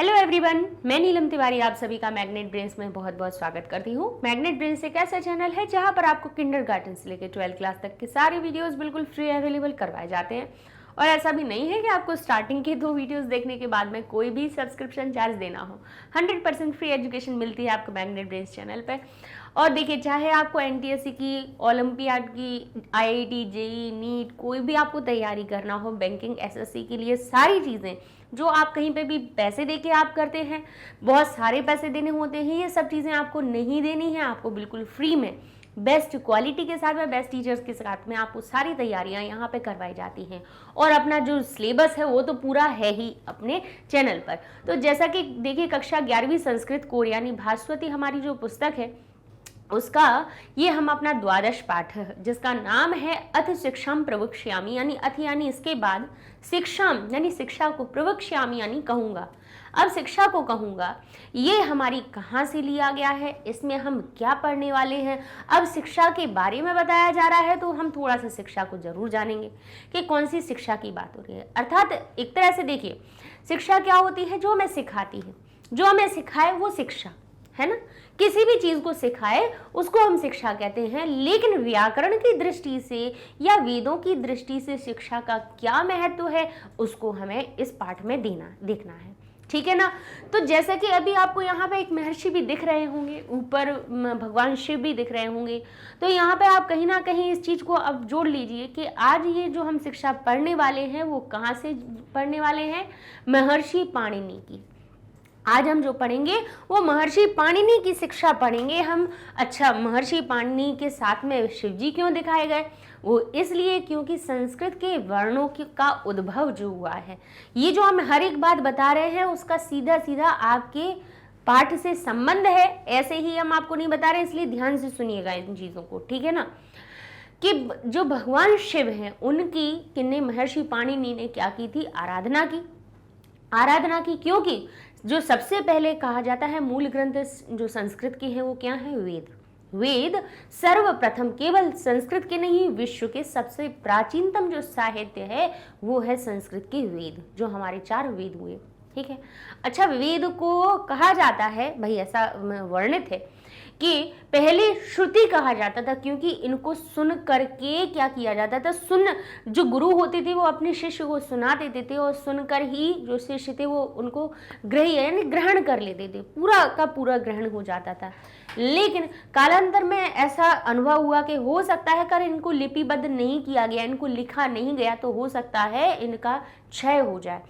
Hello everyone, मैं नीलम तिवारी आप सभी का मैग्नेट ब्रेन्स में बहुत बहुत स्वागत करती हूँ। मैग्नेट ब्रेन्स एक ऐसा चैनल है जहाँ पर आपको किंडरगार्टन से लेकर 12th क्लास तक के सारे वीडियोस बिल्कुल फ्री अवेलेबल करवाए जाते हैं। और ऐसा भी नहीं है कि आपको स्टार्टिंग के 2 वीडियोस देखने के बाद में कोई भी सब्सक्रिप्शन चार्ज देना हो। 100% फ्री एजुकेशन मिलती है आपको मैग्नेट ब्रेन्स चैनल पर। और देखिए, चाहे आपको एनटीएससी की, ओलंपियाड की, आईआईटी, जेईई, नीट, कोई भी आपको तैयारी करना हो, बैंकिंग, एसएससी के लिए सारी चीज़ें जो आप कहीं पे भी पैसे देके आप करते हैं, बहुत सारे पैसे देने होते हैं, ये सब चीज़ें आपको नहीं देनी है। आपको बिल्कुल फ्री में बेस्ट क्वालिटी के साथ में, बेस्ट टीचर्स के साथ में आपको सारी तैयारियां यहाँ पे करवाई जाती हैं। और अपना जो सिलेबस है वो तो पूरा है ही अपने चैनल पर। तो जैसा कि देखिए, कक्षा 11वीं संस्कृत कोर यानी भास्वती हमारी जो पुस्तक है उसका ये हम अपना 12वां पाठ है, जिसका नाम है अथ शिक्षाम प्रवक्ष्यामि, यानी अथ यानी इसके बाद, शिक्षाम यानी शिक्षा को, प्रवक्ष्यामि यानी कहूँगा। अब शिक्षा को कहूँगा, ये हमारी कहाँ से लिया गया है, इसमें हम क्या पढ़ने वाले हैं। अब शिक्षा के बारे में बताया जा रहा है तो हम थोड़ा सा शिक्षा को जरूर जानेंगे कि कौन सी शिक्षा की बात हो रही है। अर्थात एक तरह से देखिए, शिक्षा क्या होती है? जो हमें सिखाती है, जो हमें सिखाए वो शिक्षा है ना। किसी भी चीज को सिखाए उसको हम शिक्षा कहते हैं। लेकिन व्याकरण की दृष्टि से या वेदों की दृष्टि से शिक्षा का क्या महत्व है, उसको हमें इस पाठ में देखना है। ठीक है ना। तो जैसे कि अभी आपको यहाँ पे एक महर्षि भी दिख रहे होंगे, ऊपर भगवान शिव भी दिख रहे होंगे। तो यहाँ पे आप कहीं ना कहीं इस चीज को अब जोड़ लीजिए कि आज ये जो हम शिक्षा पढ़ने वाले हैं वो कहाँ से पढ़ने वाले हैं? महर्षि पाणिनि की। आज हम जो पढ़ेंगे वो महर्षि पाणिनि की शिक्षा पढ़ेंगे हम। अच्छा, महर्षि पाणिनि के साथ में शिव जी क्यों दिखाए गए? वो इसलिए क्योंकि संस्कृत के वर्णों का उद्भव जो हुआ है, ये जो हम हर एक बात बता रहे हैं उसका सीधा सीधा आपके पाठ से संबंध है। ऐसे ही हम आपको नहीं बता रहे, इसलिए ध्यान से सुनिएगा इन चीजों को, ठीक है ना। कि जो भगवान शिव हैं उनकी किन्ने महर्षि पाणिनि ने क्या की थी? आराधना की। क्योंकि जो सबसे पहले कहा जाता है मूल ग्रंथ जो संस्कृत के हैं वो क्या है? वेद सर्वप्रथम, केवल संस्कृत के नहीं, विश्व के सबसे प्राचीनतम जो साहित्य है वो है संस्कृत के वेद, जो हमारे 4 वेद हुए। ठीक है। अच्छा, वेद को कहा जाता है, भाई ऐसा वर्णित है कि पहले श्रुति कहा जाता था, क्योंकि इनको सुन करके क्या किया जाता था? जो गुरु होते थे वो अपने शिष्य को सुना देते थे और सुनकर ही जो शिष्य थे वो उनको ग्रहण कर लेते थे, पूरा का पूरा ग्रहण हो जाता था। लेकिन कालांतर में ऐसा अनुभव हुआ कि हो सकता है कर इनको लिपिबद्ध नहीं किया गया, इनको लिखा नहीं गया, तो हो सकता है इनका क्षय हो जाए।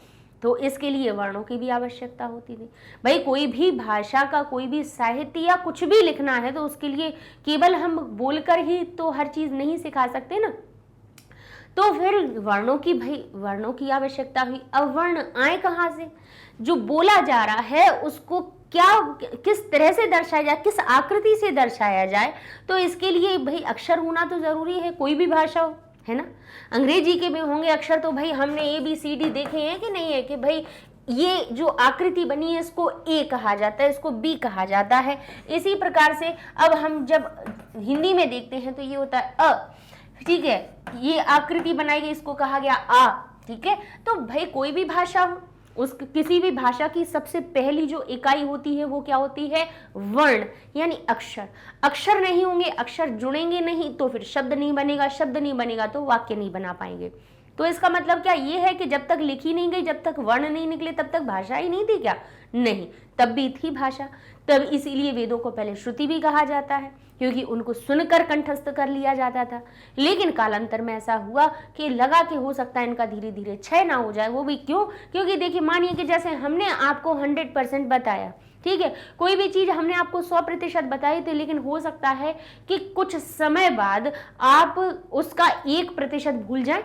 तो इसके लिए वर्णों की भी आवश्यकता होती थी। भाई कोई भी भाषा का, कोई भी साहित्य या कुछ भी लिखना है तो उसके लिए केवल हम बोलकर ही तो हर चीज नहीं सिखा सकते ना। तो फिर वर्णों की आवश्यकता हुई। अब वर्ण आए कहाँ से? जो बोला जा रहा है उसको किस तरह से दर्शाया जाए, किस आकृति से दर्शाया जाए, तो इसके लिए भाई अक्षर होना तो जरूरी है, कोई भी भाषा हो, है ना। अंग्रेजी के भी होंगे अक्षर, तो भाई हमने ABCD देखे हैं कि नहीं है कि भाई ये जो आकृति बनी है इसको A कहा जाता है, इसको B कहा जाता है। इसी प्रकार से अब हम जब हिंदी में देखते हैं तो ये होता है अ, ठीक है, ये आकृति बनाई गई, इसको कहा गया आ। ठीक है। तो भाई कोई भी भाषा हो, किसी भी भाषा की सबसे पहली जो इकाई होती है वो क्या होती है? वर्ण यानी अक्षर नहीं होंगे, अक्षर जुड़ेंगे नहीं तो फिर शब्द नहीं बनेगा, शब्द नहीं बनेगा तो वाक्य नहीं बना पाएंगे। तो इसका मतलब क्या ये है कि जब तक लिखी नहीं गई, जब तक वर्ण नहीं निकले, तब तक भाषा ही नहीं थी क्या? नहीं, तब भी थी भाषा। तब इसीलिए वेदों को पहले श्रुति भी कहा जाता है, क्योंकि उनको सुनकर कंठस्थ कर लिया जाता था। लेकिन कालांतर में ऐसा हुआ कि लगा कि हो सकता है इनका धीरे धीरे क्षय ना हो जाए। वो भी क्यों? क्योंकि देखिए, मानिए कि जैसे हमने आपको 100% बताया, ठीक है, कोई भी चीज हमने आपको 100% बताई थी, लेकिन हो सकता है कि कुछ समय बाद आप उसका 1% भूल जाए।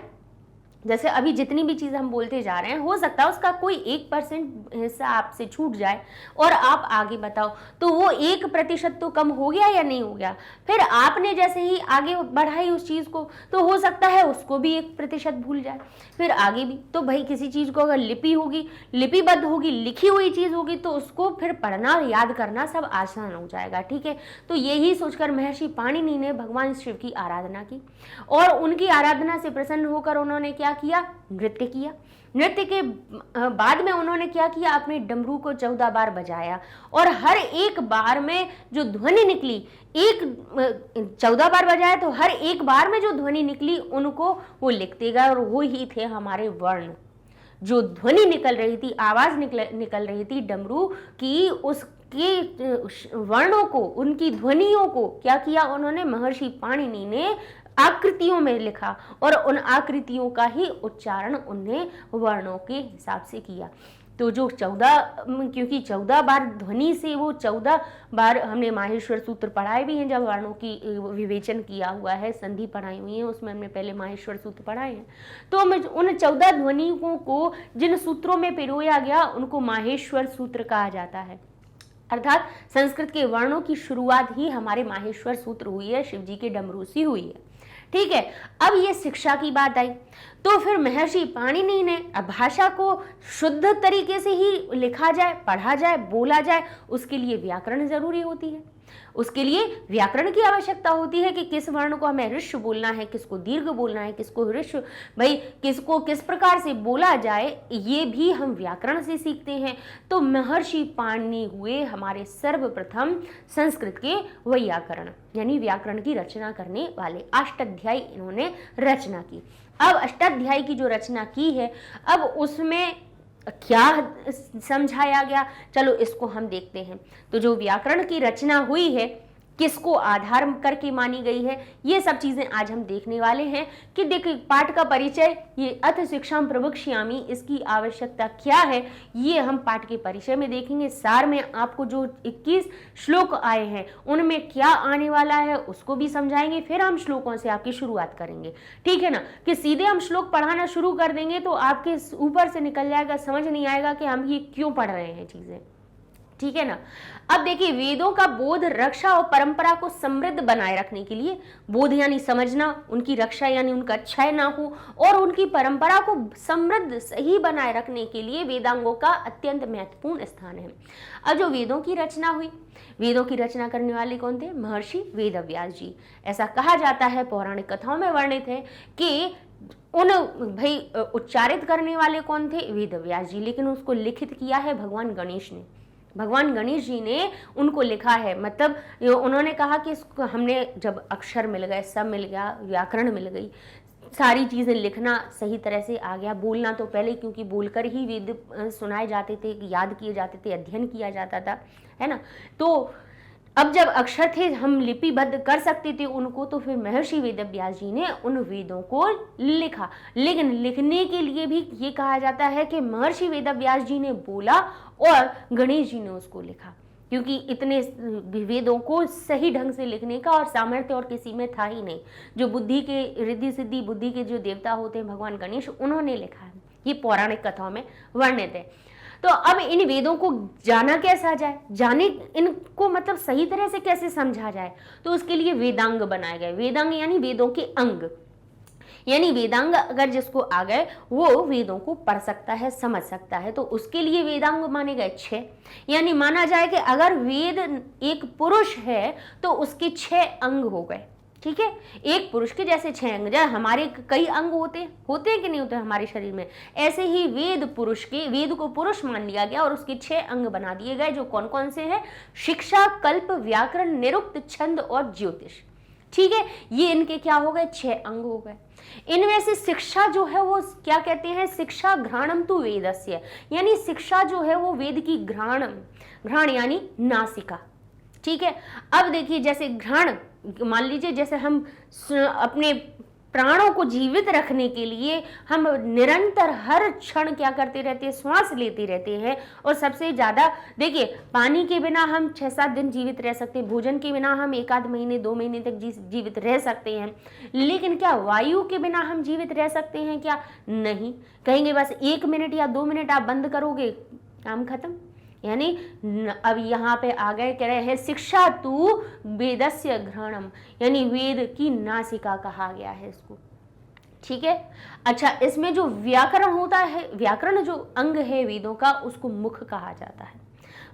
जैसे अभी जितनी भी चीज हम बोलते जा रहे हैं, हो सकता है उसका कोई 1% हिस्सा आपसे छूट जाए और आप आगे बताओ, तो वो 1% तो कम हो गया या नहीं हो गया? फिर आपने जैसे ही आगे बढ़ाई उस चीज को, तो हो सकता है उसको भी 1% भूल जाए, फिर आगे भी। तो भाई किसी चीज को अगर लिपिबद्ध होगी, लिखी हुई चीज होगी, तो उसको फिर पढ़ना, याद करना सब आसान हो जाएगा। ठीक है। तो यही सोचकर महर्षि पाणिनि ने भगवान शिव की आराधना की और उनकी आराधना से प्रसन्न होकर उन्होंने क्या किया, नृत्य किया। नृत्य के बाद में उन्होंने क्या किया, अपने डमरू को 14 बार बजाया और हर एक बार में जो ध्वनि निकली, 14 बार बजाया तो हर एक बार में जो ध्वनि निकली उनको वो लिखते गए और वो ही थे हमारे वर्ण। जो ध्वनि निकल रही थी, आवाज निकल रही थी डमरू की, उसके वर्णों को, उनकी ध्वनियों को क्या किया उन्होंने, महर्षि पाणिनि ने आकृतियों में लिखा और उन आकृतियों का ही उच्चारण उन्हें वर्णों के हिसाब से किया। तो जो 14, क्योंकि 14 बार ध्वनि से, वो 14 बार हमने माहेश्वर सूत्र पढ़ाए भी हैं, जब वर्णों की विवेचन किया हुआ है, संधि पढ़ाई हुई है, उसमें हमने पहले माहेश्वर सूत्र पढ़ाए हैं। तो उन 14 ध्वनियों को जिन सूत्रों में पिरोया गया उनको माहेश्वर सूत्र कहा जाता है। अर्थात संस्कृत के वर्णों की शुरुआत ही हमारे माहेश्वर सूत्र हुई है, शिव जी के डमरू से हुई है। ठीक है, अब ये शिक्षा की बात आई तो फिर महर्षि पाणिनि ने अब भाषा को शुद्ध तरीके से ही लिखा जाए, पढ़ा जाए, बोला जाए, उसके लिए व्याकरण जरूरी होती है। उसके लिए व्याकरण की आवश्यकता होती है कि किस वर्ण को हमें ऋष्य बोलना है, किसको दीर्घ बोलना है, किसको ऋष्य, भाई किसको किस प्रकार से बोला जाए, ये भी हम व्याकरण से सीखते हैं। तो महर्षि पाणिनि हुए हमारे सर्वप्रथम संस्कृत के वैयाकरण यानी व्याकरण की रचना करने वाले। अष्टाध्यायी इन्होंने रचना की। अब अष्टाध्यायी की जो रचना की है, अब उसमें क्या समझाया गया, चलो इसको हम देखते हैं। तो जो व्याकरण की रचना हुई है, किसको आधार करके मानी गई है, ये सब चीजें आज हम देखने वाले हैं। कि देखिए, पाठ का परिचय, ये अथ शिक्षाम प्रवक्ष्यामि, इसकी आवश्यकता क्या है, ये हम पाठ के परिचय में देखेंगे। सार में आपको जो 21 श्लोक आए हैं उनमें क्या आने वाला है उसको भी समझाएंगे, फिर हम श्लोकों से आपकी शुरुआत करेंगे। ठीक है ना, कि सीधे हम श्लोक पढ़ाना शुरू कर देंगे तो आपके ऊपर से निकल जाएगा, समझ नहीं आएगा कि हम ये क्यों पढ़ रहे हैं चीजें। ठीक है ना। अब देखिए, वेदों का बोध, रक्षा और परंपरा को समृद्ध बनाए रखने के लिए, बोध यानी समझना, उनकी रक्षा यानी उनका क्षय ना हो, और उनकी परंपरा को समृद्ध सही बनाए रखने के लिए वेदांगों का अत्यंत महत्वपूर्ण स्थान है। अब जो वेदों की रचना हुई, वेदों की रचना करने वाले कौन थे, महर्षि वेदव्यास जी। ऐसा कहा जाता है, पौराणिक कथाओं में वर्णित है कि उच्चारित करने वाले कौन थे, वेदव्यास जी, लेकिन उसको लिखित किया है भगवान गणेश ने। भगवान गणेश जी ने उनको लिखा है। मतलब उन्होंने कहा कि इसको हमने जब अक्षर मिल गए, सब मिल गया, व्याकरण मिल गई, सारी चीजें लिखना सही तरह से आ गया, बोलना तो पहले, क्योंकि बोलकर ही वेद सुनाए जाते थे, याद किए जाते थे, अध्ययन किया जाता था, है ना। तो अब जब अक्षर थे, हम लिपिबद्ध कर सकते थे उनको, तो फिर महर्षि वेदव्यास जी ने उन वेदों को लिखा। लेकिन लिखने के लिए भी ये कहा जाता है कि महर्षि वेदव्यास जी ने बोला और गणेश जी ने उसको लिखा, क्योंकि इतने वेदों को सही ढंग से लिखने का और सामर्थ्य और किसी में था ही नहीं। जो बुद्धि के, रिद्धि सिद्धि बुद्धि के जो देवता होते हैं भगवान गणेश, उन्होंने लिखा है। ये पौराणिक कथाओं में वर्णित है। तो अब इन वेदों को जाना कैसा जाए, जाने इनको मतलब सही तरह से कैसे समझा जाए, तो उसके लिए वेदांग बनाए गए। वेदांग यानी वेदों के अंग, यानी वेदांग अगर जिसको आ गए वो वेदों को पढ़ सकता है, समझ सकता है, तो उसके लिए वेदांग माने गए 6। यानी माना जाए कि अगर वेद एक पुरुष है तो उसके 6 अंग हो गए। ठीक है, एक पुरुष के जैसे 6 अंग, जैसे हमारे कई अंग होते हैं कि नहीं होते हमारे शरीर में, ऐसे ही वेद को पुरुष मान लिया गया और उसके 6 अंग बना दिए गए। जो कौन कौन से हैं, शिक्षा, कल्प, व्याकरण, निरुक्त, छंद और ज्योतिष। ठीक है, ये इनके क्या हो गए, 6 अंग हो गए। इनमें से शिक्षा जो है वो क्या कहते हैं, शिक्षा घ्राणम तु वेदस्य, यानी शिक्षा जो है वो वेद की घ्राण यानी नासिका। ठीक है, अब देखिए, जैसे घ्राण, मान लीजिए जैसे हम अपने प्राणों को जीवित रखने के लिए हम निरंतर हर क्षण क्या करते रहते हैं, श्वास लेते रहते हैं। और सबसे ज्यादा देखिए, पानी के बिना हम 6-7 दिन जीवित रह सकते हैं, भोजन के बिना हम 1-आध महीने 2 महीने तक जीवित रह सकते हैं, लेकिन क्या वायु के बिना हम जीवित रह सकते हैं क्या, नहीं। कहेंगे बस 1 मिनट या 2 मिनट आप बंद करोगे, काम खत्म। यानी अब यहाँ पे आ गए, कह रहे हैं शिक्षा तु वेदस्य घ्राणम, यानी वेद की नासिका कहा गया है इसको। ठीक है, अच्छा, इसमें जो व्याकरण होता है, व्याकरण जो अंग है वेदों का, उसको मुख कहा जाता है।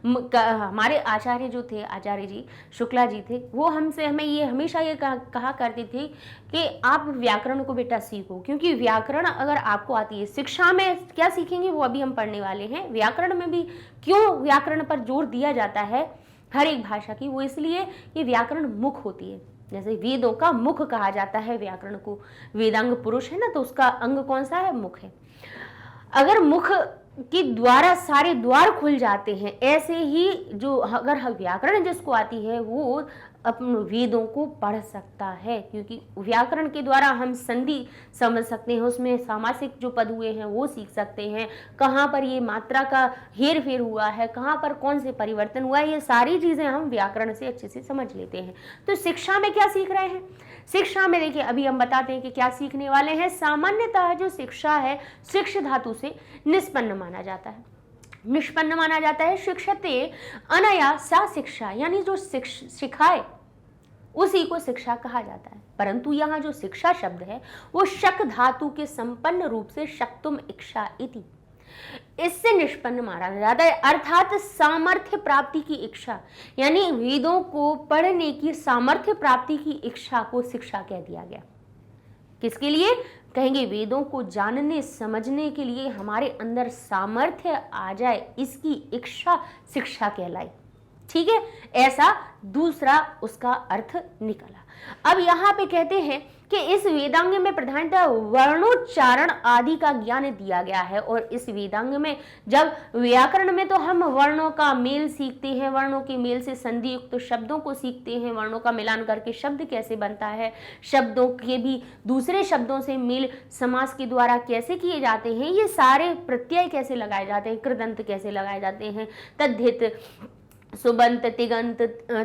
हमारे आचार्य जो थे, आचार्य जी शुक्ला जी थे, वो हमें ये हमेशा ये कहा करते थे कि आप व्याकरण को बेटा सीखो, क्योंकि व्याकरण अगर आपको आती है, शिक्षा में क्या सीखेंगे वो अभी हम पढ़ने वाले हैं, व्याकरण में भी क्यों व्याकरण पर जोर दिया जाता है हर एक भाषा की, वो इसलिए कि व्याकरण मुख होती है। जैसे वेदों का मुख कहा जाता है व्याकरण को, वेदांग पुरुष है ना, तो उसका अंग कौन सा है? मुख है। अगर मुख के द्वारा सारे द्वार खुल जाते हैं, ऐसे ही जो अगर व्याकरण जिसको आती है वो अपने वेदों को पढ़ सकता है, क्योंकि व्याकरण के द्वारा हम संधि समझ सकते हैं, उसमें सामासिक जो पद हुए हैं वो सीख सकते हैं, कहाँ पर ये मात्रा का हेर फेर हुआ है, कहाँ पर कौन से परिवर्तन हुआ है, ये सारी चीज़ें हम व्याकरण से अच्छे से समझ लेते हैं। तो शिक्षा में क्या सीख रहे हैं? शिक्षा में देखिए अभी हम बताते हैं कि क्या सीखने वाले हैं। सामान्यतः जो शिक्षा है शिक्ष धातु से निष्पन्न माना जाता है, निष्पन्न माना जाता है। शिक्षते अनया सा शिक्षा, यानी जो सिखाए उसी को शिक्षा कहा जाता है। परंतु यहाँ जो शिक्षा शब्द है वो शक धातु के संपन्न रूप से शक्तुम इच्छा इति, इससे निष्पन्न माना जाता है, अर्थात सामर्थ्य प्राप्ति की इच्छा, यानी वेदों को पढ़ने की सामर्थ्य प्राप्ति की इच्छा को शिक्षा कह दिया गया। किसके लिए कहेंगे? वेदों को जानने समझने के लिए हमारे अंदर सामर्थ्य आ जाए, इसकी इच्छा शिक्षा कहलाई। ठीक है, ऐसा दूसरा उसका अर्थ निकला। अब यहाँ पे कहते हैं कि इस वेदांग में प्रधानतः वर्णोच्चारण आदि का ज्ञान दिया गया है, और इस वेदांग में जब व्याकरण में तो हम वर्णों का मेल सीखते हैं, वर्णों के मेल से संधि युक्त शब्दों को सीखते हैं, वर्णों का मिलान करके शब्द कैसे बनता है, शब्दों के भी दूसरे शब्दों से मेल समास के द्वारा कैसे किए जाते हैं, ये सारे प्रत्यय कैसे लगाए जाते हैं, कृदंत कैसे लगाए जाते हैं, तद्धित सुबंत तिगंत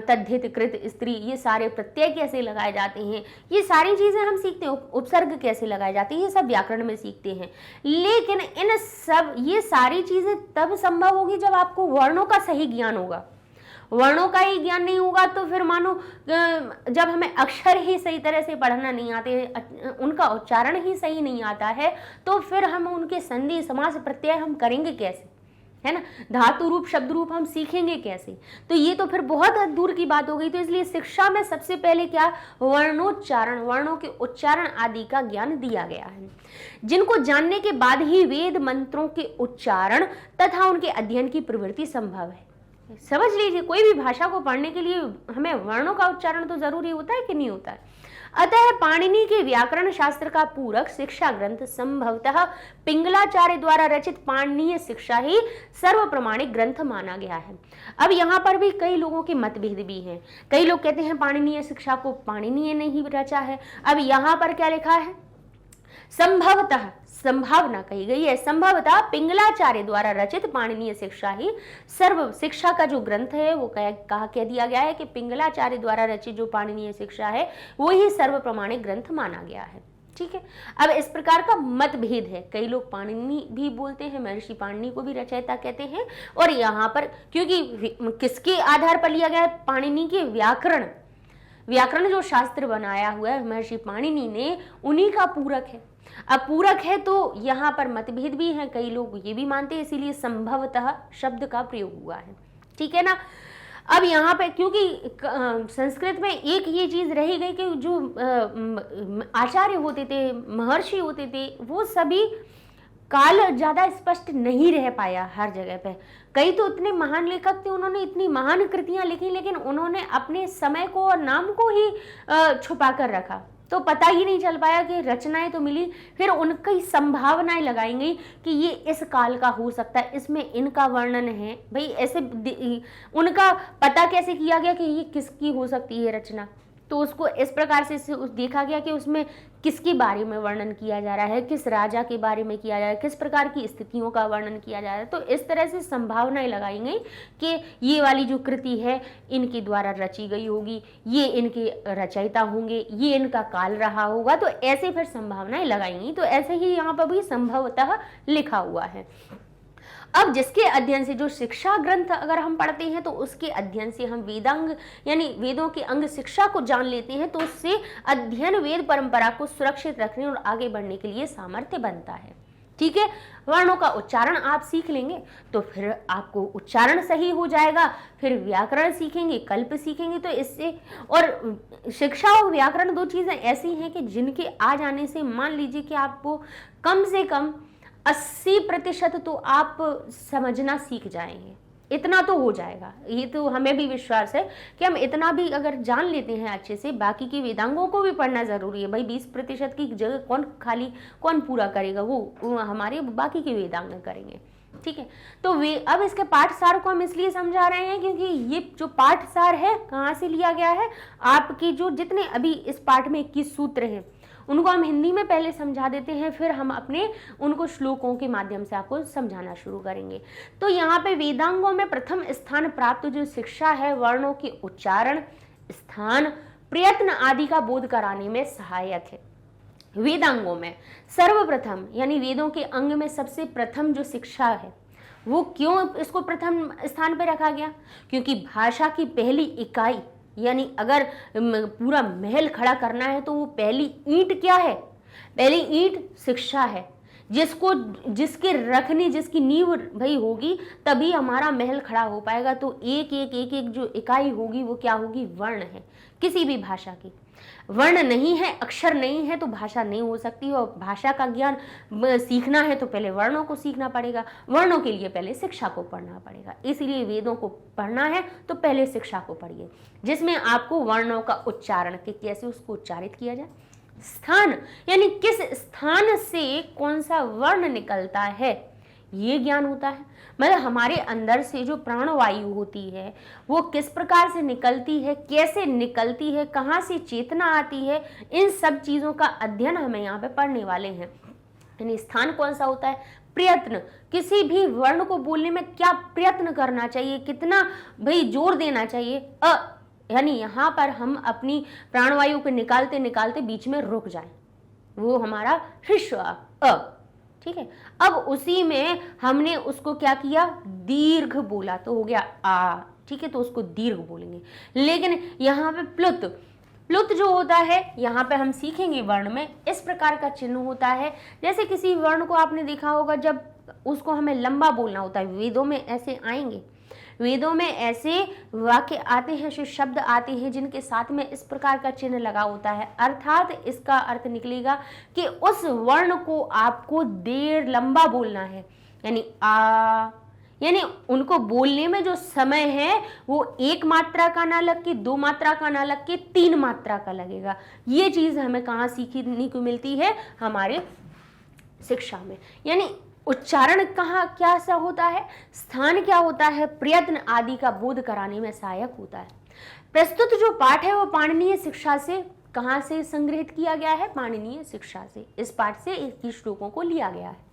तद्धित कृत स्त्री, ये सारे प्रत्यय कैसे लगाए जाते हैं, ये सारी चीजें हम सीखते हैं। उपसर्ग कैसे लगाए जाते हैं, ये सब व्याकरण में सीखते हैं। लेकिन इन सब ये सारी चीजें तब संभव होगी जब आपको वर्णों का सही ज्ञान होगा। वर्णों का ही ज्ञान नहीं होगा तो फिर मानो जब हमें अक्षर ही सही तरह से पढ़ना नहीं आते, उनका उच्चारण ही सही नहीं आता है, तो फिर हम उनके संधि समास प्रत्यय हम करेंगे कैसे, है ना? धातु रूप शब्द रूप हम सीखेंगे कैसे? तो ये तो फिर बहुत दूर की बात हो गई। तो इसलिए शिक्षा में सबसे पहले क्या? वर्णोच्चारण, वर्णों के उच्चारण आदि का ज्ञान दिया गया है, जिनको जानने के बाद ही वेद मंत्रों के उच्चारण तथा उनके अध्ययन की प्रवृत्ति संभव है। समझ लीजिए, कोई भी भाषा को पढ़ने के लिए हमें वर्णों का उच्चारण तो जरूरी होता है कि नहीं होता है। अतः पाणिनि के व्याकरण शास्त्र का पूरक शिक्षा ग्रंथ संभवतः पिंगलाचार्य द्वारा रचित पाणिनीय शिक्षा ही सर्व प्रमाणिक ग्रंथ माना गया है। अब यहाँ पर भी कई लोगों के मतभेद भी हैं। कई लोग कहते हैं पाणिनीय शिक्षा को पाणिनीय ने ही रचा है। अब यहाँ पर क्या लिखा है? संभवतः, संभावना कही गई है, संभवतः पिंगलाचार्य द्वारा रचित पाणिनीय शिक्षा ही सर्व शिक्षा का जो ग्रंथ है वो कह दिया गया है कि पिंगलाचार्य द्वारा रचित जो पाणिनीय शिक्षा है वो ही सर्व प्रमाणिक ग्रंथ माना गया है। ठीक है, अब इस प्रकार का मतभेद है। कई लोग पाणिनि भी बोलते हैं, महर्षि पाणिनि को भी रचयिता कहते हैं, और यहाँ पर क्योंकि किसके आधार पर लिया गया है? पाणिनि के व्याकरण, व्याकरण जो शास्त्र बनाया हुआ है महर्षि पाणिनि ने, उन्हीं का पूरक है। अब पूरक है तो यहाँ पर मतभेद भी हैं, कई लोग ये भी मानते हैं, इसीलिए संभवतः शब्द का प्रयोग हुआ है। ठीक है ना? अब यहाँ पे क्योंकि संस्कृत में एक ये चीज रही गई कि जो आचार्य होते थे, महर्षि होते थे, वो सभी काल ज्यादा स्पष्ट नहीं रह पाया हर जगह पे। कई तो इतने महान लेखक थे, उन्होंने इतनी महान कृतियां लिखी, लेकिन उन्होंने अपने समय को और नाम को ही छुपा कर रखा, तो पता ही नहीं चल पाया कि रचनाएं तो मिली, फिर उनकी संभावनाएं लगाई गई कि ये इस काल का हो सकता है, इसमें इनका वर्णन है। भाई ऐसे उनका पता कैसे किया गया कि ये किसकी हो सकती है रचना? तो उसको इस प्रकार से देखा गया कि उसमें किसके बारे में वर्णन किया जा रहा है, किस राजा के बारे में किया जा रहा है, किस प्रकार की स्थितियों का वर्णन किया जा रहा है। तो इस तरह से संभावनाएं लगाई गई कि ये वाली जो कृति है इनके द्वारा रची गई होगी, ये इनके रचयिता होंगे, ये इनका काल रहा होगा। तो ऐसे फिर संभावनाएं लगाई गई। तो ऐसे ही यहाँ पर भी संभवतः लिखा हुआ है। अब जिसके अध्ययन से, जो शिक्षा ग्रंथ अगर हम पढ़ते हैं तो उसके अध्ययन से हम वेदांग यानी वेदों के अंग शिक्षा को जान लेते हैं, तो उससे अध्ययन वेद परंपरा को सुरक्षित रखने और आगे बढ़ने के लिए सामर्थ्य बनता है। ठीक है। वर्णों का उच्चारण आप सीख लेंगे तो फिर आपको उच्चारण सही हो जाएगा, फिर व्याकरण सीखेंगे, कल्प सीखेंगे, तो इससे, और शिक्षा और व्याकरण दो चीजें ऐसी हैं कि जिनके आ जाने से मान लीजिए कि आपको कम से कम 80% तो आप समझना सीख जाएंगे, इतना तो हो जाएगा। ये तो हमें भी विश्वास है कि हम इतना भी अगर जान लेते हैं अच्छे से, बाकी की वेदांगों को भी पढ़ना जरूरी है भाई। 20% की जगह कौन पूरा करेगा, वो हमारे बाकी के वेदांग करेंगे, ठीक है। तो वे अब इसके पाठसार को हम इसलिए समझा रहे हैं क्योंकि ये जो पाठसार है कहाँ से लिया गया है, आपकी जो जितने अभी इस पाठ में 21 सूत्र हैं उनको हम हिंदी में पहले समझा देते हैं, फिर हम अपने उनको श्लोकों के माध्यम से आपको समझाना शुरू करेंगे। तो यहाँ पे वेदांगों में प्रथम स्थान प्राप्त जो शिक्षा है, वर्णों के उच्चारण, स्थान, प्रयत्न आदि का बोध कराने में सहायक है। वेदांगों में सर्वप्रथम यानी वेदों के अंग में सबसे प्रथम जो शिक्षा है, वो क्यों इसको प्रथम स्थान पर रखा गया? क्योंकि भाषा की पहली इकाई, यानी अगर पूरा महल खड़ा करना है तो वो पहली ईंट क्या है? पहली ईंट शिक्षा है, जिसके रखने, जिसकी नींव भाई होगी तभी हमारा महल खड़ा हो पाएगा। तो एक जो इकाई होगी वो क्या होगी? वर्ण है। किसी भी भाषा की वर्ण नहीं है, अक्षर नहीं है तो भाषा नहीं हो सकती। और भाषा का ज्ञान सीखना है तो पहले वर्णों को सीखना पड़ेगा, वर्णों के लिए पहले शिक्षा को पढ़ना पड़ेगा। इसलिए वेदों को पढ़ना है तो पहले शिक्षा को पढ़िए, जिसमें आपको वर्णों का उच्चारण के कैसे उसको उच्चारित किया जाए, स्थान यानी किस स्थान से कौन सा वर्ण निकलता है ये ज्ञान होता है। मतलब हमारे अंदर से जो प्राणवायु होती है वो किस प्रकार से निकलती है, कैसे निकलती है, कहाँ से चेतना आती है, इन सब चीज़ों का अध्ययन हमें यहाँ पे पढ़ने वाले हैं। यानी स्थान कौन सा होता है? प्रयत्न, किसी भी वर्ण को बोलने में क्या प्रयत्न करना चाहिए, कितना भाई जोर देना चाहिए। यानी यहाँ पर हम अपनी प्राणवायु को निकालते निकालते बीच में रुक जाएं, वो हमारा ह्रस्व ठीक है। अब उसी में हमने उसको क्या किया? दीर्घ बोला तो हो गया आ, ठीक है, तो उसको दीर्घ बोलेंगे। लेकिन यहाँ पे प्लुत जो होता है, यहाँ पे हम सीखेंगे वर्ण में इस प्रकार का चिन्ह होता है। जैसे किसी वर्ण को आपने देखा होगा जब उसको हमें लंबा बोलना होता है, वेदों में ऐसे आएंगे, वेदों में ऐसे वाक्य आते हैं, शब्द आते हैं जिनके साथ में इस प्रकार का चिन्ह लगा होता है। अर्थात इसका अर्थ निकलेगा कि उस वर्ण को आपको देर लंबा बोलना है, यानी आ, यानी उनको बोलने में जो समय है वो 1 मात्रा का ना लग के 2 मात्रा का ना लग के 3 मात्रा का लगेगा। ये चीज हमें कहाँ सीखने को मिलती है? हमारे शिक्षा में। यानी उच्चारण कहाँ क्या सा होता है, स्थान क्या होता है, प्रयत्न आदि का बोध कराने में सहायक होता है। प्रस्तुत जो पाठ है वो पाणिनीय शिक्षा से कहाँ से संग्रहित किया गया है? पाणिनीय शिक्षा से। इस पाठ से 21 श्लोकों को लिया गया है।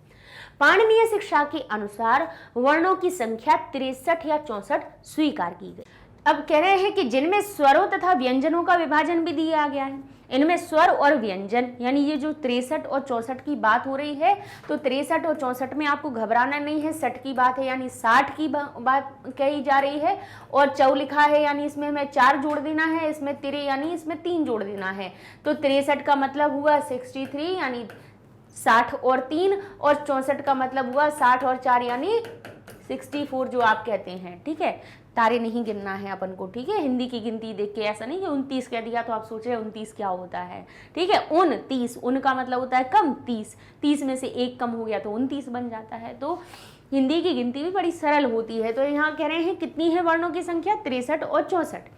पाणिनीय शिक्षा के अनुसार वर्णों की संख्या 63 या 64 स्वीकार की गई। अब कह रहे हैं कि जिनमें स्वरों तथा व्यंजनों का विभाजन भी दिया गया है। इनमें स्वर और व्यंजन, यानी ये जो 63 और 64 की बात हो रही है, तो 63 और 64 में आपको घबराना नहीं है, 60 की बात है, यानी 60 की बात कही जा रही है। और चौ लिखा है यानी इसमें हमें 4 जोड़ देना है, इसमें तिरे यानी इसमें 3 जोड़ देना है। तो 63 का मतलब हुआ 63 यानी 60 और 3, और 64 का मतलब हुआ 60 और 4 यानी 64 जो आप कहते हैं, ठीक है। तारे नहीं गिनना है अपन को, ठीक है। हिंदी की गिनती देख के ऐसा नहीं कि 29 कह दिया तो आप सोच रहे हैं 29 क्या होता है, ठीक है। 29, उन का मतलब होता है कम, 30 में से 1 कम हो गया तो 29 बन जाता है। तो हिंदी की गिनती भी बड़ी सरल होती है। तो यहाँ कह रहे हैं कितनी है वर्णों की संख्या? 63 और 64,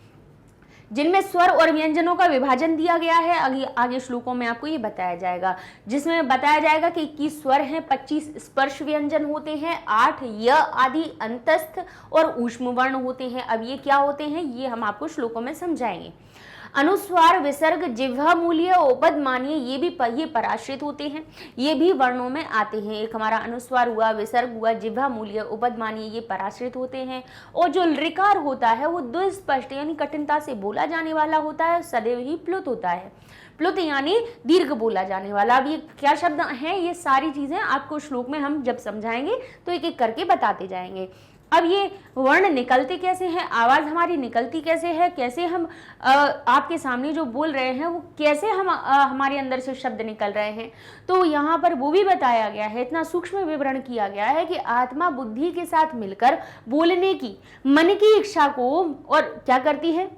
जिनमें स्वर और व्यंजनों का विभाजन दिया गया है। आगे श्लोकों में आपको ये बताया जाएगा, जिसमें बताया जाएगा कि 21 स्वर हैं, 25 स्पर्श व्यंजन होते हैं, 8 य आदि अंतस्थ और ऊष्म वर्ण होते हैं। अब ये क्या होते हैं ये हम आपको श्लोकों में समझाएंगे। अनुस्वार, विसर्ग, जिह्वा मूल्य, उपद मानिए, ये पराश्रित होते हैं, ये भी वर्णों में आते हैं। एक हमारा अनुस्वार हुआ, विसर्ग हुआ, जिह्वा मूल्य, उपद मानिए, ये पराश्रित होते हैं। और जो ऋकार होता है वो दुस्पष्ट यानी कठिनता से बोला जाने वाला होता है, सदैव ही प्लुत होता है। प्लुत यानी दीर्घ बोला जाने वाला। अब ये क्या शब्द हैं, ये सारी चीजें आपको श्लोक में हम जब समझाएंगे तो एक एक करके बताते जाएंगे। अब ये वर्ण निकलते कैसे हैं, आवाज हमारी निकलती कैसे है, कैसे हम आपके सामने जो बोल रहे हैं वो कैसे हम हमारे अंदर से शब्द निकल रहे हैं, तो यहाँ पर वो भी बताया गया है, इतना सूक्ष्म विवरण किया गया है कि आत्मा बुद्धि के साथ मिलकर बोलने की, मन की इच्छा को और क्या करती है,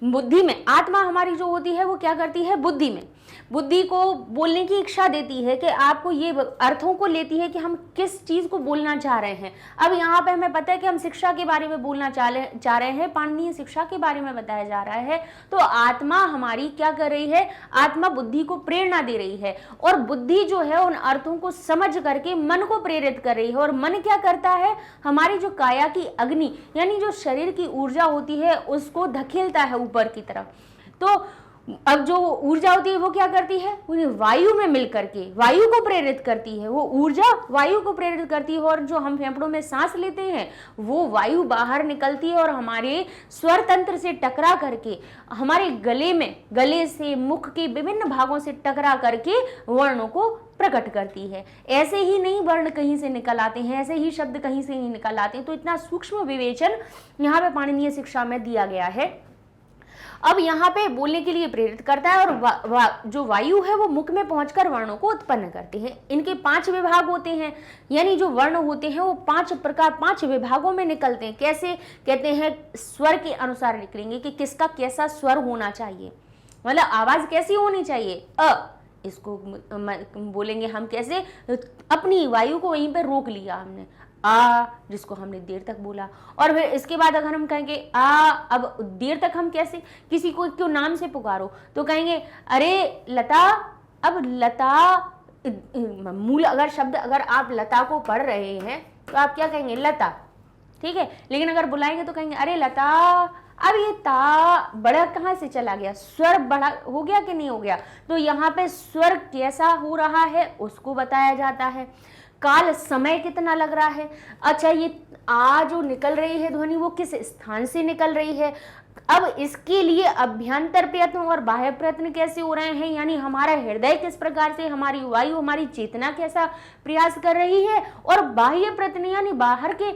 बुद्धि में, आत्मा हमारी जो होती है वो क्या करती है, बुद्धि में, बुद्धि को बोलने की इच्छा देती है कि आपको ये अर्थों को लेती है कि हम किस चीज को बोलना चाह रहे हैं। अब यहाँ पे हमें पता है कि हम शिक्षा के बारे में बोलना चाह रहे हैं, पाणिनीय शिक्षा के बारे में बताया जा रहा है, तो आत्मा हमारी क्या कर रही है, आत्मा बुद्धि को प्रेरणा दे रही है और बुद्धि जो है उन अर्थों को समझ करके मन को प्रेरित कर रही है। और मन क्या करता है, हमारी जो काया की अग्नि यानी जो शरीर की ऊर्जा होती है उसको धकेलता है ऊपर की तरफ। तो अब जो ऊर्जा होती है वो क्या करती है, उन्हें वायु में मिलकर के वायु को प्रेरित करती है, वो ऊर्जा वायु को प्रेरित करती है और जो हम फेफड़ों में सांस लेते हैं वो वायु बाहर निकलती है और हमारे स्वर तंत्र से टकरा करके हमारे गले में, गले से मुख के विभिन्न भागों से टकरा करके वर्णों को प्रकट करती है। ऐसे ही नहीं वर्ण कहीं से निकल आते हैं, ऐसे ही शब्द कहीं से नहीं निकल आते हैं। तो इतना सूक्ष्म विवेचन यहाँ पे पाणिनीय शिक्षा में दिया गया है। अब यहाँ पे बोलने के लिए प्रेरित करता है और जो वायु है वो मुख में पहुंचकर वर्णों को उत्पन्न करते हैं। इनके 5 विभाग होते हैं, यानी जो वर्ण होते हैं वो 5 विभागों में निकलते हैं। कैसे कहते हैं, स्वर के अनुसार निकलेंगे कि किसका कैसा स्वर होना चाहिए, मतलब आवाज कैसी होनी चाहिए। इसको बोलेंगे हम कैसे, अपनी वायु को वहीं पे रोक लिया हमने, आ जिसको हमने देर तक बोला। और फिर इसके बाद अगर हम कहेंगे अब देर तक हम कैसे, किसी को क्यों नाम से पुकारो तो कहेंगे अरे लता। अब लता मूल अगर शब्द अगर आप लता को पढ़ रहे हैं तो आप क्या कहेंगे, लता, ठीक है। लेकिन अगर बुलाएंगे तो कहेंगे अरे लता। अब ये ता बड़ा कहाँ से चला गया, स्वर बड़ा हो गया कि नहीं हो गया, तो यहाँ पे स्वर कैसा हो रहा है उसको बताया जाता है। काल, समय कितना लग रहा है, अच्छा ये आ जो निकल रही है ध्वनि वो किस स्थान से निकल रही है। अब इसके लिए अभ्यंतर प्रयत्न और बाह्य प्रयत्न कैसे हो रहे हैं, यानी हमारा हृदय किस प्रकार से, हमारी वायु, हमारी चेतना कैसा प्रयास कर रही है, और बाह्य प्रयत्न यानी बाहर के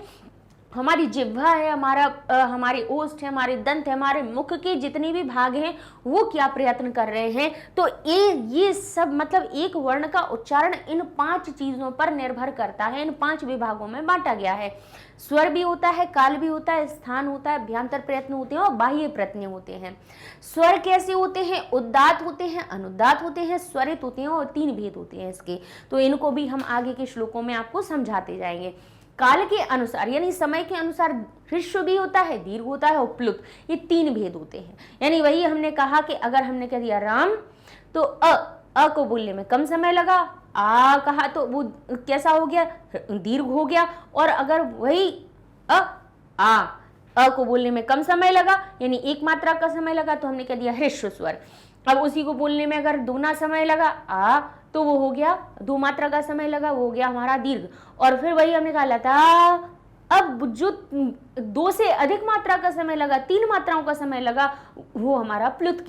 हमारी जिह्वा है, हमारे ओष्ठ है, हमारे दंत है, हमारे मुख के जितने भी भाग हैं वो क्या प्रयत्न कर रहे हैं। तो ये सब मतलब एक वर्ण का उच्चारण इन 5 चीजों पर निर्भर करता है, इन 5 विभागों में बांटा गया है। स्वर भी होता है, काल भी होता है, स्थान होता है, अभ्यंतर प्रयत्न होते हैं और बाह्य प्रयत्न होते हैं। स्वर कैसे होते हैं, उदात्त होते हैं, अनुदात्त होते हैं, स्वरित होते हैं और 3 भेद होते हैं इसके। तो इनको भी हम आगे के श्लोकों में आपको समझाते जाएंगे। काल के अनुसार यानी समय के अनुसार ह्रस्व भी होता है, दीर्घ होता है और प्लुत, ये 3 भेद होते हैं। यानी वही हमने कहा कि अगर हमने कह दिया राम तो अ को बोलने में कम समय लगा, आ कहा तो वो कैसा हो गया, दीर्घ हो गया। और अगर वही अ को बोलने में कम समय लगा यानी 1 मात्रा का समय लगा तो हमने कह दिया ह्रस्व स्वर। अब उसी को बोलने में अगर 2 समय लगा आ तो वो हो गया 2 मात्रा का समय लगा, वो हो गया हमारा दीर्घ। और फिर वही हमने कहा लता, अब जो 2 से अधिक मात्रा का समय लगा, 3 मात्राओं का समय लगा, वो हमारा प्लुत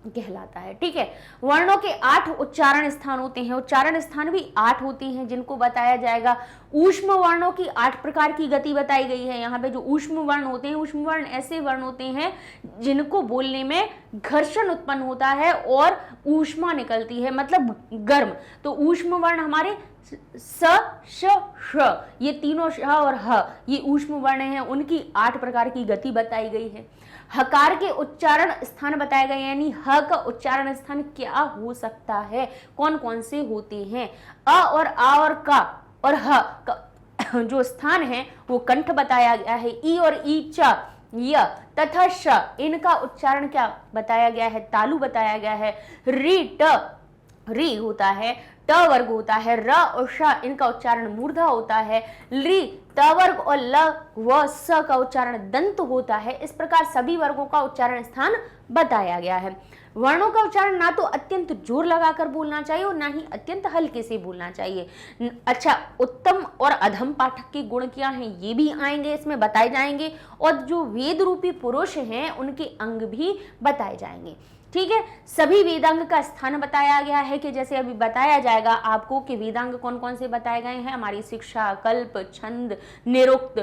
कहलाता है, ठीक है। वर्णों के 8 उच्चारण स्थान होते हैं, उच्चारण स्थान भी 8 होते हैं जिनको बताया जाएगा। ऊष्म वर्णों की 8 प्रकार की गति बताई गई है। यहाँ पे जो ऊष्म वर्ण होते हैं, ऊष्म वर्ण ऐसे वर्ण होते हैं जिनको बोलने में घर्षण उत्पन्न होता है और ऊष्मा निकलती है, मतलब गर्म। तो ऊष्म वर्ण हमारे स, श, श, ये तीनों श और ह, ये ऊष्म वर्ण हैं, उनकी 8 प्रकार की गति बताई गई है। हकार के उच्चारण स्थान बताए गए, यानी ह का उच्चारण स्थान क्या हो सकता है, कौन कौन से होते हैं। अ और आ और का और ह का जो स्थान है वो कंठ बताया गया है। ई और ई, च, य तथा श, इनका उच्चारण क्या बताया गया है, तालु बताया गया है। री, ट, री होता है, ट वर्ग होता है, र और श इनका उच्चारण मूर्धा होता है। ली, त वर्ग और ल व स का उच्चारण दंत होता है। इस प्रकार सभी वर्गों का उच्चारण स्थान बताया गया है। वर्णों का उच्चारण ना तो अत्यंत जोर लगाकर बोलना चाहिए और ना ही अत्यंत हल्के से बोलना चाहिए। अच्छा, उत्तम और अधम पाठक के गुण क्या हैं ये भी आएंगे, इसमें बताए जाएंगे। और जो वेद रूपी पुरुष हैं उनके अंग भी बताए जाएंगे। ठीक है। सभी वेदांग का स्थान बताया गया है कि जैसे अभी बताया जाएगा आपको कि वेदांग कौन कौन से बताए गए हैं, हमारी शिक्षा, कल्प, छंद, निरुक्त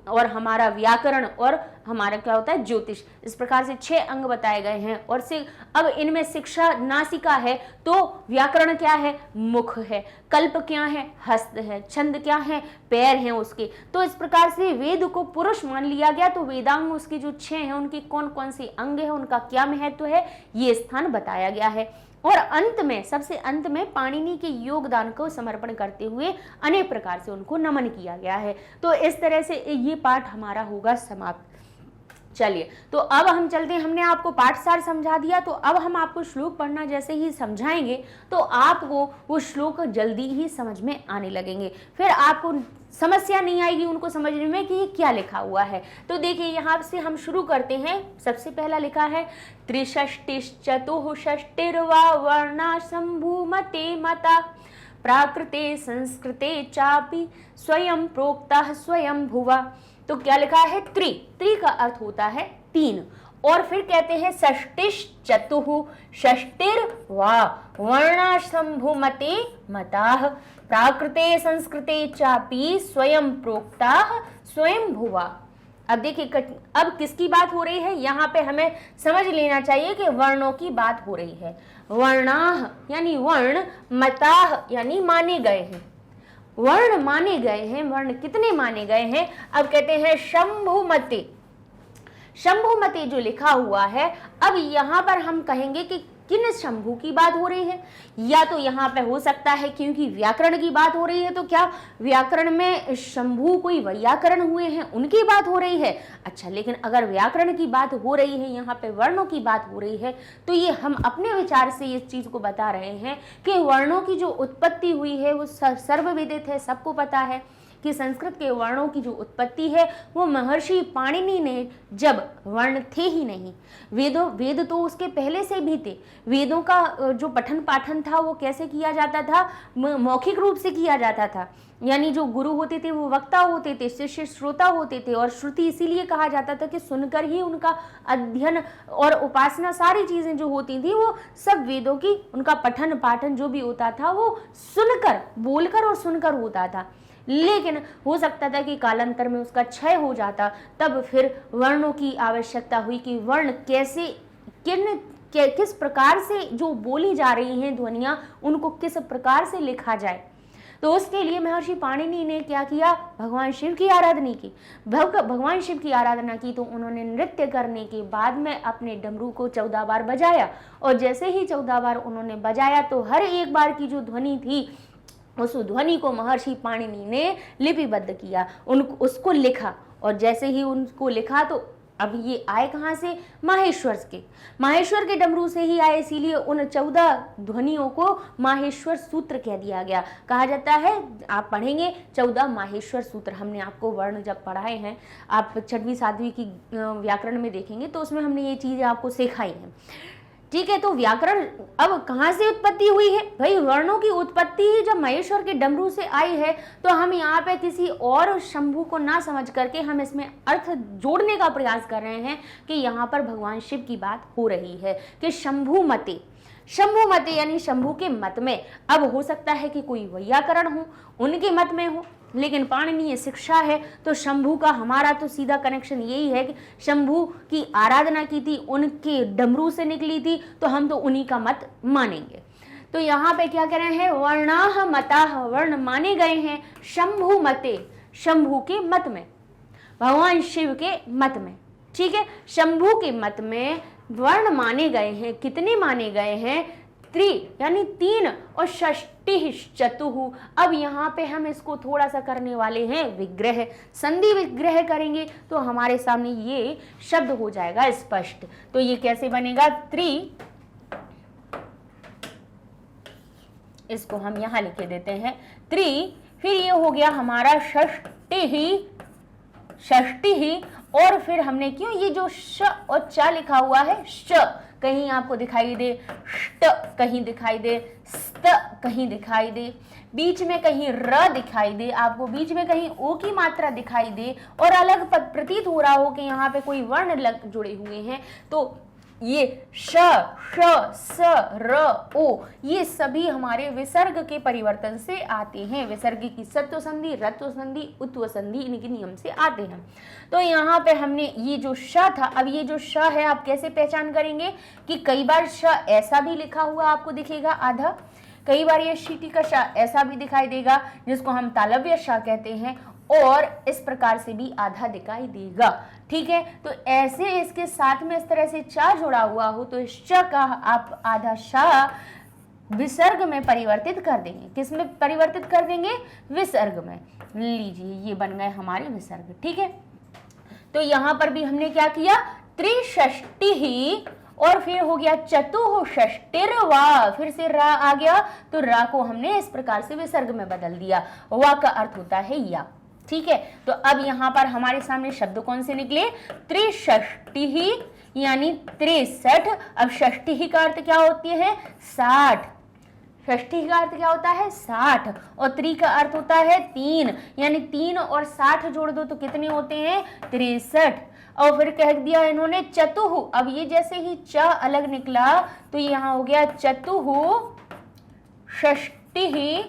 और हमारा व्याकरण और हमारा क्या होता है ज्योतिष। इस प्रकार से 6 अंग बताए गए हैं। और से अब इनमें शिक्षा नासिका है, तो व्याकरण क्या है, मुख है, कल्प क्या है, हस्त है, छंद क्या है, पैर हैं उसके। तो इस प्रकार से वेद को पुरुष मान लिया गया, तो वेदांग उसके जो 6 हैं उनके कौन कौन से अंग है, उनका क्या महत्व है, ये स्थान बताया गया है। और अंत में, सबसे अंत में पाणिनि के योगदान को समर्पण करते हुए अनेक प्रकार से उनको नमन किया गया है। तो इस तरह से ये पाठ हमारा होगा समाप्त। चलिए, तो अब हम चलते हैं, हमने आपको पाठ सार समझा दिया, तो अब हम आपको श्लोक पढ़ना जैसे ही समझाएंगे तो आपको वो श्लोक जल्दी ही समझ में आने लगेंगे, फिर आपको समस्या नहीं आएगी उनको समझने में कि ये क्या लिखा हुआ है। तो देखिए यहाँ से हम शुरू करते हैं। सबसे पहला लिखा है त्रिषष्टिश्चतुःषष्टिर्वा वर्णा शंभुमते मता प्राकृते संस्कृते चापि स्वयं प्रोक्तः स्वयं भुवा। तो क्या लिखा है, त्रि का अर्थ होता है 3, और फिर कहते हैं षष्टिश्चतुः षष्टिर्वा वर्णा शंभुमते मताः प्राकृते संस्कृते चापि स्वयं प्रोक्ताः स्वयं भुवा। अब देखिए, अब किसकी बात हो रही है, यहाँ पे हमें समझ लेना चाहिए कि वर्णों की बात हो रही है। वर्णाः यानी वर्ण, मताः यानी माने गए हैं, वर्ण माने गए हैं। वर्ण कितने माने गए हैं, अब कहते हैं शंभुमते। शंभुमते जो लिखा हुआ है, अब यहाँ पर हम कहेंगे कि किन शंभु की बात हो रही है, या तो यहाँ पे हो सकता है क्योंकि व्याकरण की बात हो रही है, तो क्या व्याकरण में शंभु कोई वैयाकरण हुए हैं उनकी बात हो रही है। अच्छा, लेकिन अगर व्याकरण की बात हो रही है, यहाँ पे वर्णों की बात हो रही है, तो ये हम अपने विचार से इस चीज को बता रहे हैं कि वर्णों की जो उत्पत्ति हुई है वो सर्वविदित है, सबको पता है कि संस्कृत के वर्णों की जो उत्पत्ति है वो महर्षि पाणिनि ने, जब वर्ण थे ही नहीं, वेद तो उसके पहले से भी थे। वेदों का जो पठन पाठन था वो कैसे किया जाता था, मौखिक रूप से किया जाता था, यानी जो गुरु होते थे वो वक्ता होते थे, शिष्य श्रोता होते थे, और श्रुति इसीलिए कहा जाता था कि सुनकर ही उनका अध्ययन और उपासना सारी चीजें जो होती थी वो सब वेदों की, उनका पठन पाठन जो भी होता था वो सुनकर, बोलकर और सुनकर होता था। लेकिन हो सकता था कि कालांतर में उसका क्षय हो जाता, तब फिर वर्णों की आवश्यकता हुई कि वर्ण कैसे, किस प्रकार से जो बोली जा रही हैं ध्वनियां, उनको किस प्रकार से लिखा जाए। तो उसके लिए महर्षि पाणिनि ने क्या किया, भगवान शिव की आराधना की। भगवान शिव की आराधना की तो उन्होंने नृत्य करने के बाद में अपने डमरू को 14 बार बजाया, और जैसे ही 14 बार उन्होंने बजाया तो हर एक बार की जो ध्वनि थी उस ध्वनि को महर्षि पाणिनि ने लिपिबद्ध किया, उसको लिखा, और जैसे ही उनको लिखा तो अब ये आए कहाँ से, माहेश्वर के डमरू से ही आए, इसीलिए उन 14 ध्वनियों को माहेश्वर सूत्र कह दिया गया। कहा जाता है, आप पढ़ेंगे 14 माहेश्वर सूत्र, हमने आपको वर्ण जब पढ़ाए हैं, आप 6वीं 7वीं की व्याकरण में देखेंगे तो उसमें हमने ये चीजें आपको सिखाई हैं। ठीक है, तो व्याकरण अब कहाँ से उत्पत्ति हुई है, भाई वर्णों की उत्पत्ति ही जब महेश्वर के डमरू से आई है, तो हम यहाँ पे किसी और शंभु को ना समझ करके हम इसमें अर्थ जोड़ने का प्रयास कर रहे हैं कि यहाँ पर भगवान शिव की बात हो रही है कि शंभुमते यानी शंभु के मत में। अब हो सकता है कि कोई वैयाकरण हो, उनके मत में हो, लेकिन पाणिनीय शिक्षा है तो शंभु का हमारा तो सीधा कनेक्शन यही है कि शंभु की आराधना की थी, उनके डमरू से निकली थी, तो हम तो उन्हीं का मत मानेंगे। तो यहाँ पे क्या कह रहे हैं, वर्णाः मताः, वर्ण माने गए हैं शंभु मते, शंभु के मत में, भगवान शिव के मत में। ठीक है, शंभु के मत में वर्ण माने गए हैं, कितने माने गए हैं, त्रि यानी 3, और षष्टिश्चतुः। अब यहाँ पे हम इसको थोड़ा सा करने वाले हैं विग्रह, संधि विग्रह करेंगे तो हमारे सामने ये शब्द हो जाएगा स्पष्ट। तो ये कैसे बनेगा, त्रि, इसको हम यहाँ लिखे देते हैं त्रि, फिर ये हो गया हमारा षष्टि ही, और फिर हमने क्यों ये जो श और च लिखा हुआ है, श कहीं आपको दिखाई दे, ष्ट कहीं दिखाई दे, स्त कहीं दिखाई दे, बीच में कहीं र दिखाई दे, आपको बीच में कहीं ओ की मात्रा दिखाई दे, और अलग प्रतीत हो रहा हो कि यहाँ पे कोई वर्ण जुड़े हुए हैं, तो ये श, श, स, र, ओ, ये सभी हमारे विसर्ग के परिवर्तन से आते हैं। विसर्ग की सत्व संधि, रत्व संधि, उत्व संधि इनके नियम से आते हैं। तो यहाँ पे हमने ये जो श था, अब ये जो श है आप कैसे पहचान करेंगे कि कई बार श ऐसा भी लिखा हुआ आपको दिखेगा आधा, कई बार ये शीटी का श ऐसा भी दिखाई देगा जिसको हम तालव्य श कहते हैं, और इस प्रकार से भी आधा दिखाई देगा। ठीक है, तो ऐसे इसके साथ में इस तरह से च जुड़ा हुआ हो तो इस च का आप आधा श विसर्ग में परिवर्तित कर देंगे। किस में परिवर्तित कर देंगे? विसर्ग में। लीजिए ये बन गए हमारे विसर्ग। ठीक है, तो यहां पर भी हमने क्या किया? त्रिषष्टि ही, और फिर हो गया चतुष्षष्टिर्वा, फिर से रा आ गया तो रा को हमने इस प्रकार से विसर्ग में बदल दिया। वा का अर्थ होता है या। ठीक है, तो अब यहाँ पर हमारे सामने शब्द कौन से निकले? त्रिषष्टि ही यानी 63। अब षष्टि ही का अर्थ क्या होती है? 60। षष्ठी का अर्थ क्या होता है? 60। और त्रि का अर्थ होता है 3, यानी 3 और 60 जोड़ दो तो कितने होते हैं? 63। और फिर कह दिया इन्होंने चतुहु। अब ये जैसे ही च अलग निकला तो यहाँ हो गया चतुहु षष्टि ही,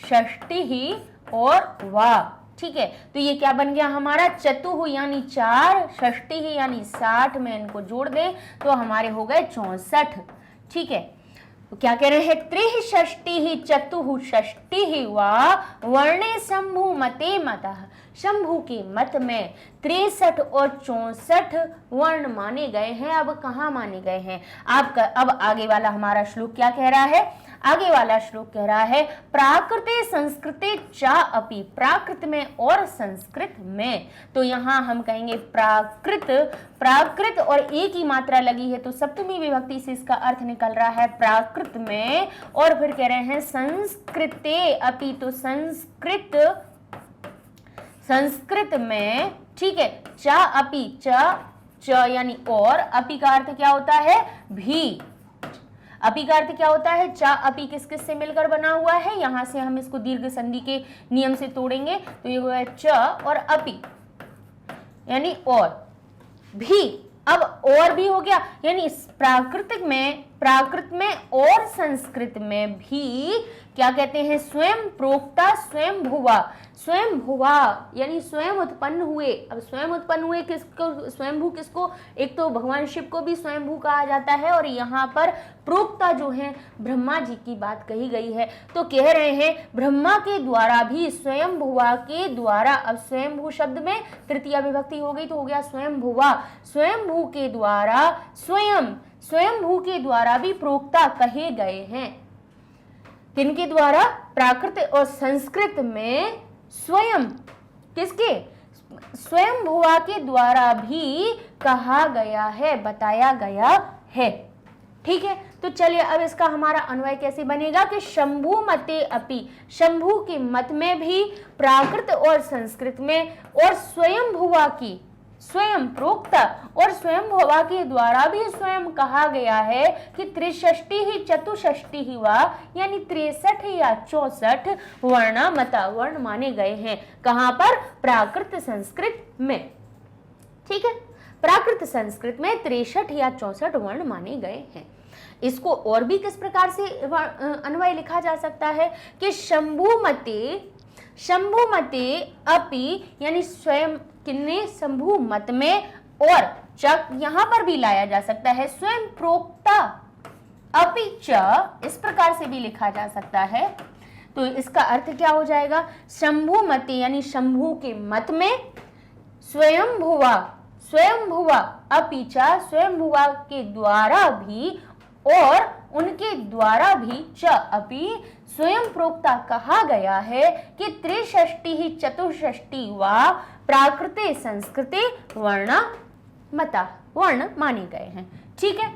षष्टि ही और वा। ठीक है, तो ये क्या बन गया हमारा? चतुहु यानी 4, षष्टि ही यानी 60 में इनको जोड़ दें तो हमारे हो गए 64। ठीक है, तो क्या कह रहे हैं? त्रिह षष्टि ही चतुहु षष्टि ही वा वर्णे शंभु मते मतः। शंभु के मत में 63 और 64 वर्ण माने गए हैं। अब कहाँ माने गए हैं आपका? अब आगे वाला हमारा श्लोक क्या कह रहा है? आगे वाला श्लोक कह रहा है प्राकृते संस्कृते चा अपि, प्राकृत में और संस्कृत में। तो यहाँ हम कहेंगे प्राकृत, प्राकृत और एक ही मात्रा लगी है तो सप्तमी विभक्ति से इसका अर्थ निकल रहा है प्राकृत में, और फिर कह रहे हैं संस्कृते अपि, तो संस्कृत, संस्कृत में। ठीक है, चा अपि, च यानी और, अपि का अर्थ क्या होता है? भी। अपि का अर्थ क्या होता है? चा अपि किस किस से मिलकर बना हुआ है? यहां से हम इसको दीर्घ संधि के नियम से तोड़ेंगे तो ये हुआ च और अपि यानी और, भी। अब और भी हो गया, यानी प्राकृतिक में, प्राकृत में और संस्कृत में भी क्या कहते हैं? स्वयं प्रोक्ता स्वयं भुवा। स्वयं भुवा यानी स्वयं उत्पन्न हुए। अब स्वयं उत्पन्न हुए किसको? स्वयंभू किसको? एक तो भगवान शिव को भी स्वयंभू कहा जाता है, और यहाँ पर प्रोक्ता जो है ब्रह्मा जी की बात कही गई है। तो कह रहे हैं ब्रह्मा के द्वारा भी, स्वयं भुवा के द्वारा। अब स्वयंभू शब्द में तृतीया विभक्ति हो गई तो हो गया स्वयं भुवा। स्वयंभू के द्वारा, स्वयं स्वयंभू के द्वारा भी प्रोक्ता कहे गए हैं। किनके द्वारा? प्राकृत और संस्कृत में स्वयं, किसके? स्वयं भुवा के द्वारा भी कहा गया है, बताया गया है। ठीक है, तो चलिए अब इसका हमारा अन्वय कैसे बनेगा कि शंभु मते अपि, शंभु के मत में भी, प्राकृत और संस्कृत में, और स्वयं भुवा की, स्वयं प्रोक्ता और स्वयं भुवा के द्वारा भी स्वयं कहा गया है कि त्रिषष्टि ही चतुष्षष्टि ही वा, यानी 63 या 64 वर्ण मता, वर्ण माने गए हैं। कहां पर? प्राकृत संस्कृत में। ठीक है, प्राकृत संस्कृत में 63 या 64 वर्ण माने गए हैं। इसको और भी किस प्रकार से अन्वय लिखा जा सकता है कि शंभु मते, शंभु मते अपि यानी स्वयं किन्ने? शंभु मत में, और चक यहां पर भी लाया जा सकता है स्वयं प्रोक्ता अपि च, इस प्रकार से भी लिखा जा सकता है। तो इसका अर्थ क्या हो जाएगा? शंभु मते यानी शंभु के मत में, स्वयं भुवा, स्वयं भुवा अपि च, स्वयं भुवा के द्वारा भी, और उनके द्वारा भी च अपि स्वयं प्रोक्ता कहा गया है कि त्रिषष्टि ही चतुष्षष्टि वा प्राकृते संस्कृते वर्ण मता, वर्ण माने गए हैं। ठीक है,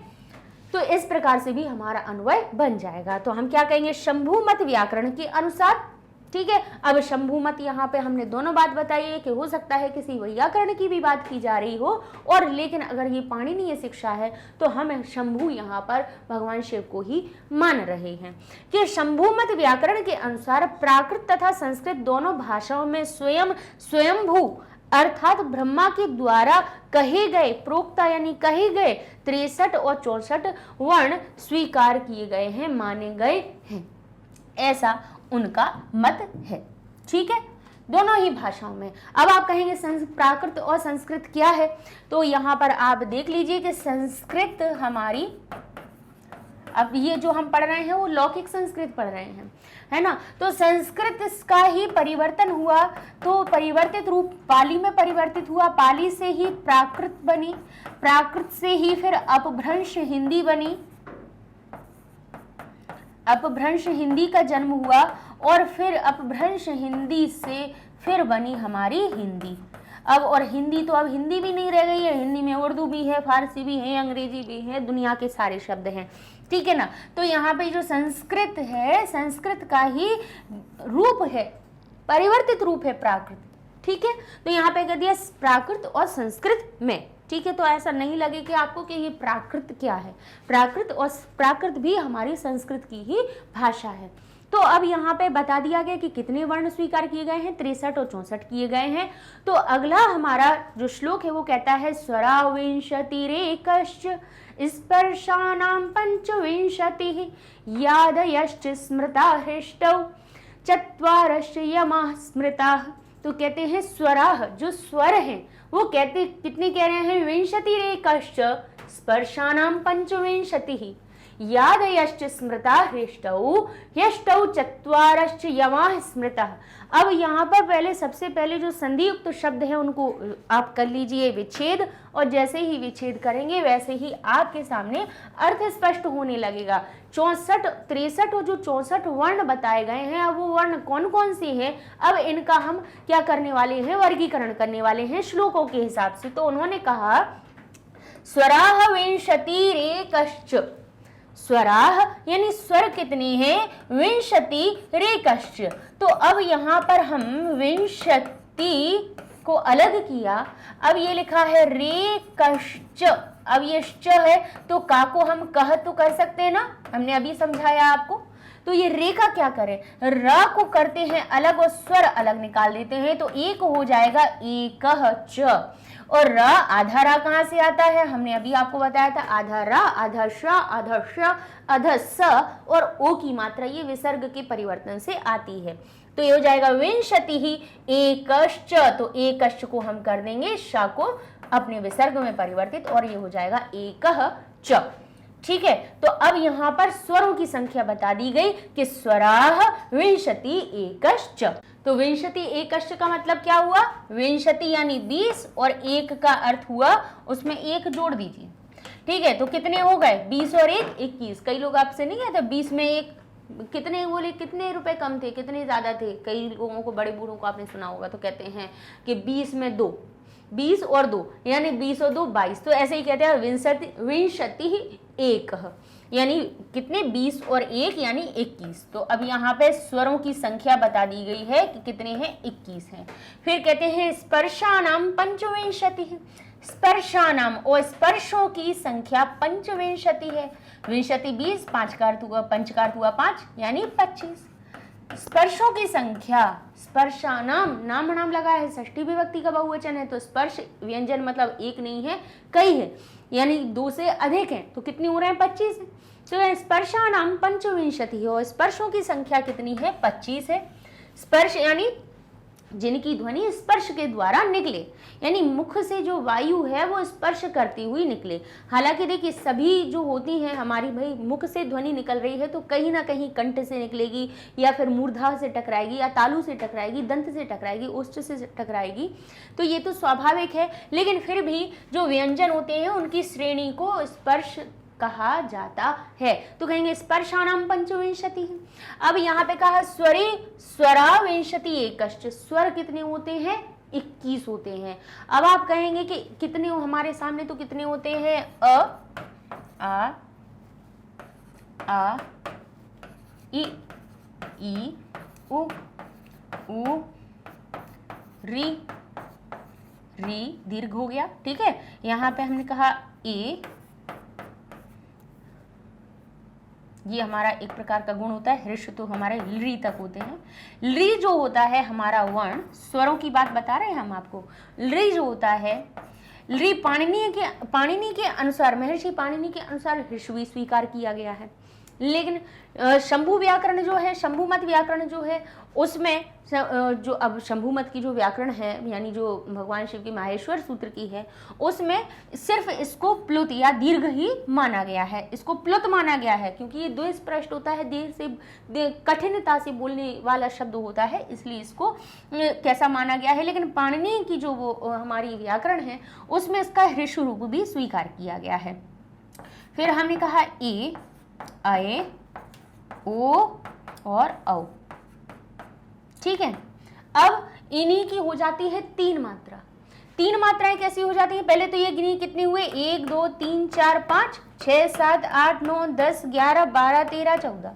तो इस प्रकार से भी हमारा अन्वय बन जाएगा। तो हम क्या कहेंगे? शंभु मत व्याकरण के अनुसार। ठीक है, अब शंभु मत यहाँ पे हमने दोनों बात बताई है कि हो सकता है किसी वैयाकरण की भी बात की जा रही हो, और लेकिन अगर ये पाणिनीय शिक्षा है तो हम शंभु यहाँ पर भगवान शिव को ही मान रहे हैं कि शंभु मत व्याकरण के अनुसार प्राकृत तथा संस्कृत दोनों भाषाओं में स्वयं, स्वयंभू अर्थात ब्रह्मा के द्वारा कहे गए, प्रोक्ता यानी कहे गए 63 और 64 वर्ण स्वीकार किए गए हैं, माने गए हैं, ऐसा उनका मत है। ठीक है, दोनों ही भाषाओं में। अब आप कहेंगे प्राकृत और संस्कृत क्या है, तो यहाँ पर आप देख लीजिए कि संस्कृत हमारी, अब ये जो हम पढ़ रहे हैं वो लौकिक संस्कृत पढ़ रहे हैं, है ना, तो संस्कृत का ही परिवर्तन हुआ, तो परिवर्तित रूप पाली में परिवर्तित हुआ, पाली से ही प्राकृत बनी, प्राकृत से ही फिर अपभ्रंश हिंदी बनी, अपभ्रंश हिंदी का जन्म हुआ, और फिर अपभ्रंश हिंदी से फिर बनी हमारी हिंदी। अब और हिंदी तो अब हिंदी भी नहीं रह गई है, हिंदी में उर्दू भी है, फारसी भी है, अंग्रेजी भी है, दुनिया के सारे शब्द हैं। ठीक है ना, तो यहाँ पे जो संस्कृत है, संस्कृत का ही रूप है, परिवर्तित रूप है प्राकृत। ठीक है, तो यहाँ पे कह दिया प्राकृत और संस्कृत में। ठीक है, तो ऐसा नहीं लगे कि आपको कि ये प्राकृत क्या है, प्राकृत और प्राकृत भी हमारी संस्कृत की ही भाषा है। तो अब यहाँ पे बता दिया गया कि कितने वर्ण स्वीकार किए गए हैं, 63 और 64 किए गए हैं। तो अगला हमारा जो श्लोक है वो कहता है स्वराविंशतिरेकश्च स्पर्शानां पंचविंशतिः यादयश्च स्मृता हृष्टौ चत्वारश्च यमाः स्मृताः। तो कहते हैं स्वराः, जो स्वर हैं वो कहते कितने कह रहे हैं, विंशतिरेकश्च स्पर्शानां पंचविंशतिः यादयश्च स्मृता हृष्टौ यष्टौ चत्वारश्च यमाः स्मृतः। अब यहाँ पर पहले सबसे पहले जो संधि युक्त शब्द है उनको आप कर लीजिए विच्छेद, और जैसे ही विच्छेद करेंगे वैसे ही आपके सामने अर्थ स्पष्ट होने लगेगा। 63 और जो 64 वर्ण बताए गए हैं, अब वो वर्ण कौन कौन से हैं, अब इनका हम क्या करने वाले हैं, वर्गीकरण करने वाले हैं श्लोकों के हिसाब से। तो उन्होंने कहा स्वराः विंशतिरेकश्च, स्वराः यानी स्वर कितने हैं, विंशतिरेकश्च। तो अब यहाँ पर हम विंशति को अलग किया, अब ये लिखा है रेकश्च, अब ये च है तो का को हम कह तो कर सकते हैं ना, हमने अभी समझाया आपको। तो ये रे का क्या करें, र को करते हैं अलग और स्वर अलग निकाल देते हैं, तो एक हो जाएगा एकह च। और र आधा रा कहाँ से आता है, हमने अभी आपको बताया था, आधा रा आधा श आधा श आधा स, और ओ की मात्रा ये विसर्ग के परिवर्तन से आती है। तो ये हो जाएगा विंशति ही एकश्च, तो एकश्च को हम कर देंगे श को अपने विसर्ग में परिवर्तित, और ये हो जाएगा एकह च। ठीक है, तो अब यहाँ पर स्वरों की संख्या बता दी गई कि स्वराः विंशति एकश्च। तो विंशति एकश्च का मतलब क्या हुआ, विंशति यानी 20 और एक का अर्थ हुआ उसमें एक जोड़ दीजिए। ठीक है, तो कितने हो गए, 20 और 1 21। कई लोग आपसे नहीं कहते 20 में एक कितने बोले, कितने रुपए कम थे, कितने ज्यादा थे, कई लोगों को बड़े बूढ़ों को आपने सुना होगा तो कहते हैं कि 20 में 2, 20 और 2 यानी 20 और 2 22। तो ऐसे ही कहते हैं विंशति एक, यानी कितने, 20 और 1 यानी 21। तो अब यहाँ पे स्वरों की संख्या बता दी गई है कि कितने हैं, 21 हैं। फिर कहते हैं स्पर्शानां पंचविंशतिः, स्पर्शानाम और स्पर्शों की संख्या पंचविंशति है। विंशति 20, 5 का अर्थ हुआ, पंच का अर्थ हुआ 5 यानी 25। स्पर्शों की संख्या, स्पर्शानाम नाम नाम लगा है, षष्ठी विभक्ति का बहुवचन है, तो स्पर्श व्यंजन मतलब एक नहीं है कई है, यानी 2 से अधिक है, तो कितनी हो रहे हैं, 25। तो स्पर्शानाम पंचविंशति है, और स्पर्शों की संख्या कितनी है, 25 है। स्पर्श यानी जिनकी ध्वनि स्पर्श के द्वारा निकले, यानी मुख से जो वायु है वो स्पर्श करती हुई निकले। हालांकि देखिए सभी जो होती हैं हमारी, भाई मुख से ध्वनि निकल रही है तो कहीं ना कहीं कंठ से निकलेगी, या फिर मूर्धा से टकराएगी, या तालु से टकराएगी, दंत से टकराएगी, ओष्ठ से टकराएगी, तो ये तो स्वाभाविक है। लेकिन फिर भी जो व्यंजन होते हैं उनकी श्रेणी को स्पर्श कहा जाता है, तो कहेंगे स्पर्शानाम पंचविंशति। अब यहाँ पे कहा स्वरे स्वरा विंशति एकश्च, स्वर कितने होते हैं, 21 होते हैं। अब आप कहेंगे कि कितने हमारे सामने तो कितने होते हैं, आ इ उ री दीर्घ हो गया। ठीक है, यहाँ पे हमने कहा ए ये हमारा एक प्रकार का गुण होता है। हृष्व तो हमारे ली तक होते हैं। ली जो होता है हमारा वर्ण, स्वरों की बात बता रहे हैं हम आपको। ली जो होता है, ली पाणिनि के अनुसार, महर्षि पाणिनि के अनुसार हृष्वी स्वीकार किया गया है। लेकिन शंभु व्याकरण जो है, शंभु मत व्याकरण जो है, उसमें जो अब शंभु मत की जो व्याकरण है, यानी जो भगवान शिव की माहेश्वर सूत्र की है, उसमें सिर्फ इसको प्लुत या दीर्घ ही माना गया है। इसको प्लुत माना गया है क्योंकि ये द्विस्पृष्ट होता है, देर से कठिनता से बोलने वाला शब्द होता है, इसलिए इसको कैसा माना गया है। लेकिन पाणिनि की जो वो हमारी व्याकरण है, उसमें इसका हृष्व रूप भी स्वीकार किया गया है। फिर हमने कहा ए, अए, ओ और औ। ठीक है, अब इन्हीं की हो जाती है 3 मात्रा। 3 मात्राएं कैसी हो जाती हैं? पहले तो ये गिनी, कितने हुए? 1 2 3 4 5 6 7 8 9 10 11 12 13 14,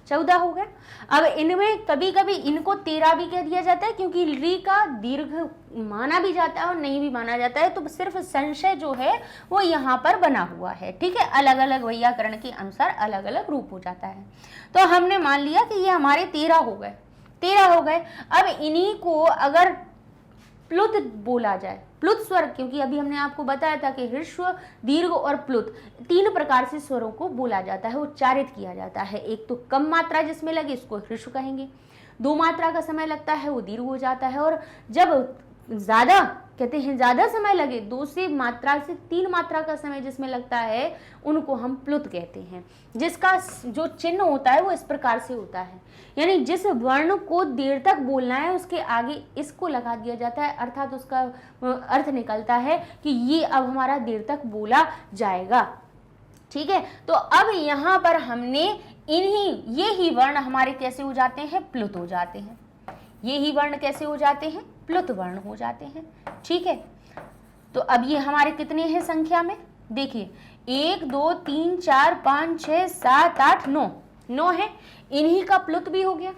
14 हो गए। अब इनमें कभी कभी इनको 13 भी कह दिया जाता है क्योंकि री का दीर्घ माना भी जाता है और नहीं भी माना जाता है, तो सिर्फ संशय जो है वो यहाँ पर बना हुआ है। ठीक है, अलग अलग वैयाकरण के अनुसार अलग अलग रूप हो जाता है। तो हमने मान लिया कि ये हमारे 13 हो गए, 13 हो गए। अब इन्हीं को अगर प्लुत बोला जाए, प्लुत स्वर, क्योंकि अभी हमने आपको बताया था कि हृस्व, दीर्घ और प्लुत 3 प्रकार से स्वरों को बोला जाता है, उच्चारित किया जाता है। एक तो कम मात्रा जिसमें लगे इसको हृस्व कहेंगे, 2 मात्रा का समय लगता है वो दीर्घ हो जाता है, और जब ज्यादा कहते हैं ज्यादा समय लगे, 2 से मात्रा से 3 मात्रा का समय जिसमें लगता है, उनको हम प्लुत कहते हैं। जिसका जो चिन्ह होता है वो इस प्रकार से होता है, यानी जिस वर्ण को देर तक बोलना है उसके आगे इसको लगा दिया जाता है, अर्थात उसका अर्थ निकलता है कि ये अब हमारा देर तक बोला जाएगा। ठीक है, तो अब यहाँ पर हमने ये ही वर्ण हमारे कैसे हो जाते हैं? प्लुत हो जाते हैं। ये ही वर्ण कैसे हो जाते हैं? प्लुत वर्ण हो जाते हैं। ठीक है, तो अब ये हमारे कितने हैं संख्या में? देखिए 1 2 3 4 5 6 7 8 9, 9 है। इन्हीं का प्लुत भी हो गया,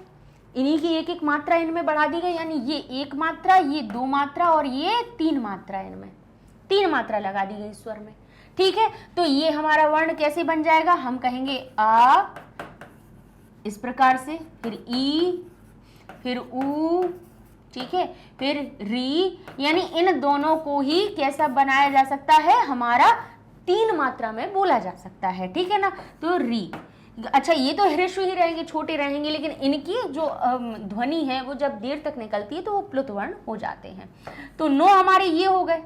इन्हीं की एक एक मात्रा इनमें बढ़ा दी गई, यानी ये 1 मात्रा, ये 2 मात्रा और ये 3 मात्रा, इनमें 3 मात्रा लगा दी गई स्वर में। ठीक है, तो ये हमारा वर्ण कैसे बन जाएगा? हम कहेंगे आ इस प्रकार से, फिर ई, फिर ऊ, ठीक है, फिर री, यानी इन दोनों को ही कैसा बनाया जा सकता है? हमारा 3 मात्रा में बोला जा सकता है। ठीक है ना, तो री। अच्छा, ये तो हृस्व ही रहेंगे, छोटे रहेंगे, लेकिन इनकी जो ध्वनि है वो जब देर तक निकलती है तो वो प्लुत वर्ण हो जाते हैं। तो 9 हमारे ये हो गए।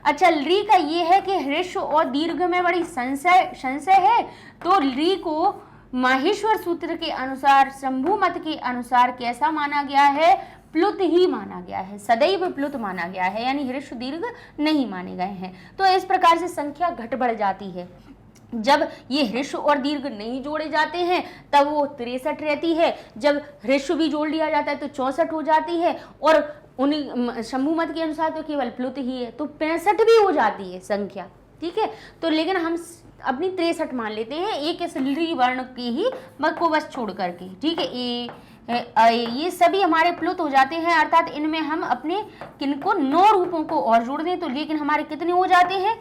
अच्छा, री का ये है कि हृस्व और दीर्घ में बड़ी संशय है, तो री को माहेश्वर सूत्र के अनुसार, शंभु मत के अनुसार कैसा माना गया है? प्लुत ही माना गया है, सदैव प्लुत माना गया है, यानी हृस्व दीर्घ नहीं माने गए हैं। तो इस प्रकार से संख्या घट बढ़ जाती है। जब ये हृस्व और दीर्घ नहीं जोड़े जाते हैं तब वो 63 रहती है, जब हृस्व भी जोड़ लिया जाता है तो 64 हो जाती है, और उन्हीं शंभु मत के अनुसार तो केवल प्लुत ही है, तो 65 भी हो जाती है संख्या। ठीक है, तो लेकिन हम अपनी 63 मान लेते हैं, एक इस ली वर्ण की ही मत को बस छोड़ करके। ठीक है, ये सभी हमारे प्लुत हो जाते हैं, अर्थात इनमें हम अपने किनको 9 रूपों को और जोड़ दें तो लेकिन हमारे कितने हो जाते हैं?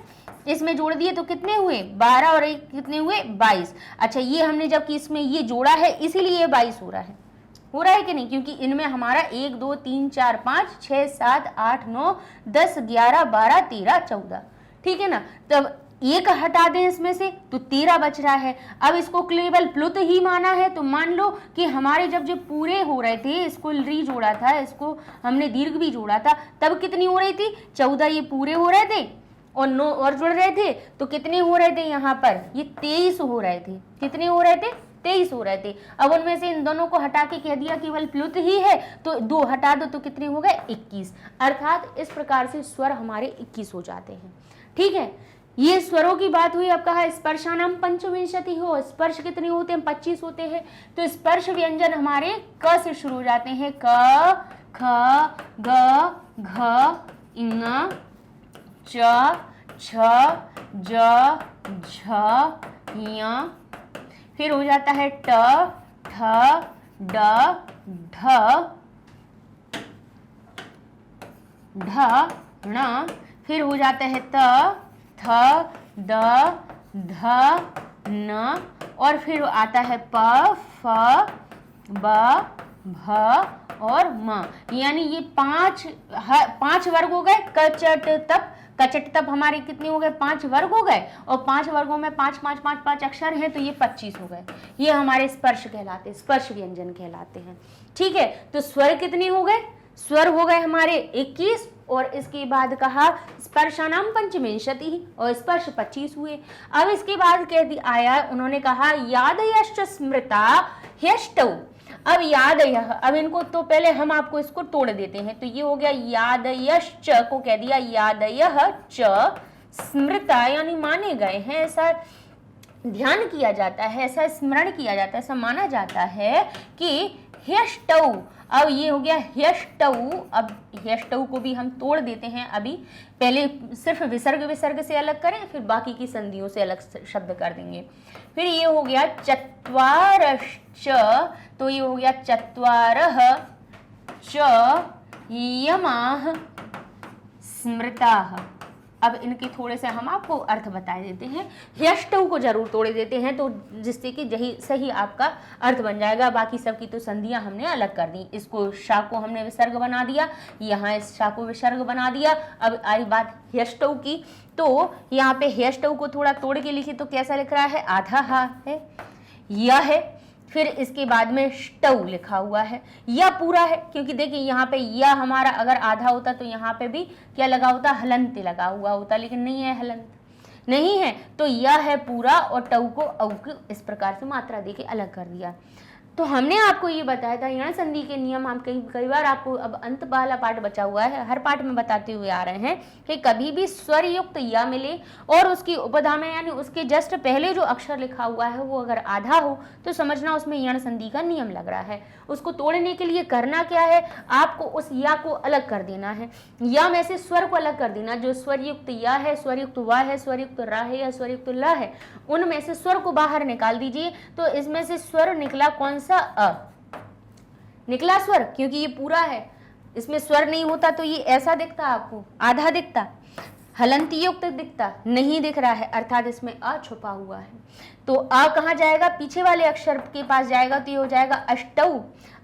इसमें जोड़ दिए तो कितने हुए? 12 और 1 कितने हुए? 22। अच्छा, ये हमने जबकि इसमें ये जोड़ा है इसीलिए ये 22 हो रहा है कि नहीं? क्योंकि इनमें हमारा 1 2 3 4 5 6 7 8 9 10 11 12 13 14। ठीक है ना, तब 1 हटा दें इसमें से तो 13 बच रहा है। अब इसको केवल प्लुत ही माना है, तो मान लो कि हमारे जब पूरे हो रहे थे, इसको री जोड़ा था, इसको हमने दीर्घ भी जोड़ा था, तब कितनी हो रही थी? 14 ये पूरे हो रहे थे और 9 और जुड़ रहे थे, तो कितने हो रहे थे? यहाँ पर ये 23 हो रहे थे। कितने हो रहे थे? 23 हो रहे थे। अब उनमें से इन दोनों को हटा के कह दिया केवल प्लुत ही है, तो 2 हटा दो तो कितने हो गए? 21। अर्थात इस प्रकार से स्वर हमारे 21 हो जाते हैं। ठीक है, ये स्वरों की बात हुई। अब कहा स्पर्शानाम पंचविंशति हो, स्पर्श कितने होते हैं? 25 होते हैं। तो स्पर्श व्यंजन हमारे क से शुरू हो जाते हैं, क, ख, ग, घ, ङ, च, छ, ज, झ, य। फिर हो जाता है ट, ठ, ड, ढ, ढ, ण। फिर हो जाता है त, थ, द, ध, न, और फिर आता है प, फ, ब, भ और म, यानी ये पांच वर्ग हो गए। कचट तप, कचट तप हमारे कितने हो गए? 5 वर्ग हो गए, और 5 वर्गों में 5 5 5 5 अक्षर हैं, तो ये 25 हो गए। ये हमारे स्पर्श कहलाते हैं, स्पर्श व्यंजन कहलाते हैं। ठीक है, तो स्वर कितने हो गए? स्वर हो गए हमारे 21, और इसके बाद कहा स्पर्शानाम पंचविंशति, और स्पर्श 25 हुए। अब इसके बाद कह दी आया, उन्होंने कहा यादयश्च स्मृता ह्यष्टौ। अब यादयः, अब इनको तो पहले हम आपको इसको तोड़ देते हैं, तो ये हो गया यादयश्च को कह दिया यादयः च स्मृता, यानी माने गए हैं, ऐसा ध्यान किया जाता है, ऐसा स्मरण किया जाता है, ऐसा माना जाता है कि ह्यष्टौ। अब ये हो गया ह्यष्टौ। अब ह्यष्टौ को भी हम तोड़ देते हैं अभी, पहले सिर्फ विसर्ग विसर्ग से अलग करें, फिर बाकी की संधियों से अलग शब्द कर देंगे। फिर ये हो गया चत्वारश्च, तो ये हो गया चत्वारः च यमाः स्मृताः। अब इनके थोड़े से हम आपको अर्थ बता देते हैं। ह्यष्टौ को जरूर तोड़ देते हैं, तो जिससे कि सही आपका अर्थ बन जाएगा। बाकी सबकी तो संधियां हमने अलग कर दी। इसको शा को हमने विसर्ग बना दिया, यहाँ इस शा को विसर्ग बना दिया। अब आई बात ह्यष्टौ की, तो यहाँ पे ह्यष्टौ को थोड़ा तोड़ के लिखी तो कैसा लिख रहा है? आधा हा है, यह है, फिर इसके बाद में ष्टौ लिखा हुआ है। यह पूरा है, क्योंकि देखिए यहाँ पे यह हमारा अगर आधा होता तो यहाँ पे भी क्या लगा होता? हलंत लगा हुआ होता, लेकिन नहीं है, हलंत नहीं है, तो यह है पूरा, और टौ को औ को इस प्रकार से मात्रा देके अलग कर दिया। तो हमने आपको ये बताया था यण संधि के नियम। हम कई बार आपको, अब अंत वाला पाठ बचा हुआ है, हर पाठ में बताते हुए आ रहे हैं कि कभी भी स्वर युक्त या मिले और उसकी उपधा में, यानी उसके जस्ट पहले जो अक्षर लिखा हुआ है वो अगर आधा हो तो समझना उसमें यण संधि का नियम लग रहा है। उसको तोड़ने के लिए करना क्या है? आपको उस या को अलग कर देना है, या में से स्वर को अलग कर देना। जो स्वर युक्त या है, स्वर युक्त वा है, स्वर युक्त रा है या स्वर युक्त ला है, उनमें से स्वर को बाहर निकाल दीजिए। तो इसमें से स्वर निकला कौन सा? अ निकला स्वर, क्योंकि ये पूरा है। इसमें स्वर नहीं होता तो ये ऐसा दिखता, आपको आधा दिखता, हलंत युक्त दिखता, नहीं दिख रहा है, अर्थात इसमें अ छुपा हुआ है। तो अ कहाँ जाएगा? पीछे वाले अक्षर के पास जाएगा, तो ये हो जाएगा अष्टौ।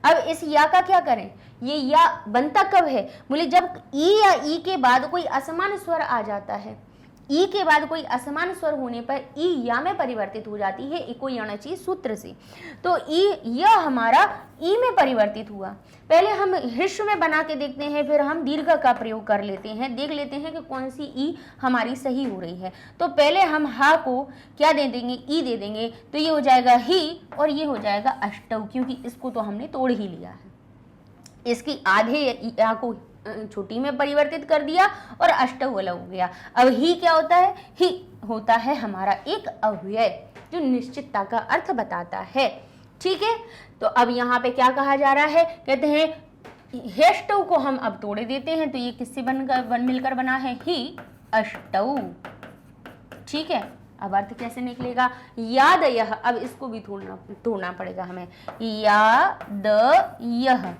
अब इस या का क्या करें? ये या बनता कब है? बोले जब ई या ई के बाद कोई असमान स्वर आ जाता है। ई के बाद कोई असमान स्वर होने पर ई या में परिवर्तित हो जाती है, इको यणचि सूत्र से। तो ई यह हमारा ई में परिवर्तित हुआ। पहले हम ह्रस्व में बना के देखते हैं, फिर हम दीर्घ का प्रयोग कर लेते हैं, देख लेते हैं कि कौन सी ई हमारी सही हो रही है। तो पहले हम हा को क्या दे देंगे? ई दे देंगे, तो ये हो जाएगा ही, और ये हो जाएगा अष्टौ, क्योंकि इसको तो हमने तोड़ ही लिया है। इसकी आधे या को छोटी में परिवर्तित कर दिया और अष्टौ अलग हो गया। अब ही क्या होता है? ही होता है हमारा एक अव्यय जो निश्चितता का अर्थ बताता है। ठीक है, तो अब यहाँ पे क्या कहा जा रहा है? कहते हैं ह्यष्टौ को हम अब तोड़ देते हैं, तो ये किससे मिलकर बना है? ही अष्टौ। ठीक है, अब अर्थ कैसे निकलेगा? यादयः, अब इसको भी तोड़ना पड़ेगा हमें, यादयः।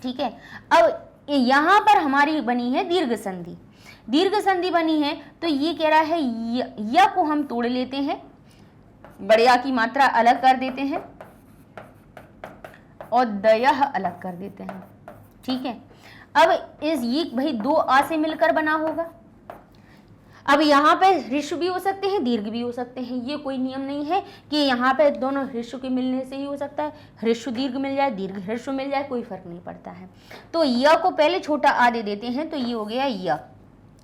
ठीक है, अब यहां पर हमारी बनी है दीर्घ संधि। दीर्घ संधि बनी है, तो ये कह रहा है य को हम तोड़ लेते हैं, बड़े की मात्रा अलग कर देते हैं और दयः अलग कर देते हैं। ठीक है, अब इस ये भाई दो आ से मिलकर बना होगा। अब यहाँ पे ह्रस्व भी हो सकते हैं, दीर्घ भी हो सकते हैं। ये कोई नियम नहीं है कि यहाँ पे दोनों ह्रस्व के मिलने से ही हो सकता है, ह्रस्व दीर्घ मिल जाए, दीर्घ ह्रस्व मिल जाए, कोई फर्क नहीं पड़ता है। तो य को पहले छोटा आ दे देते हैं, तो ये हो गया य।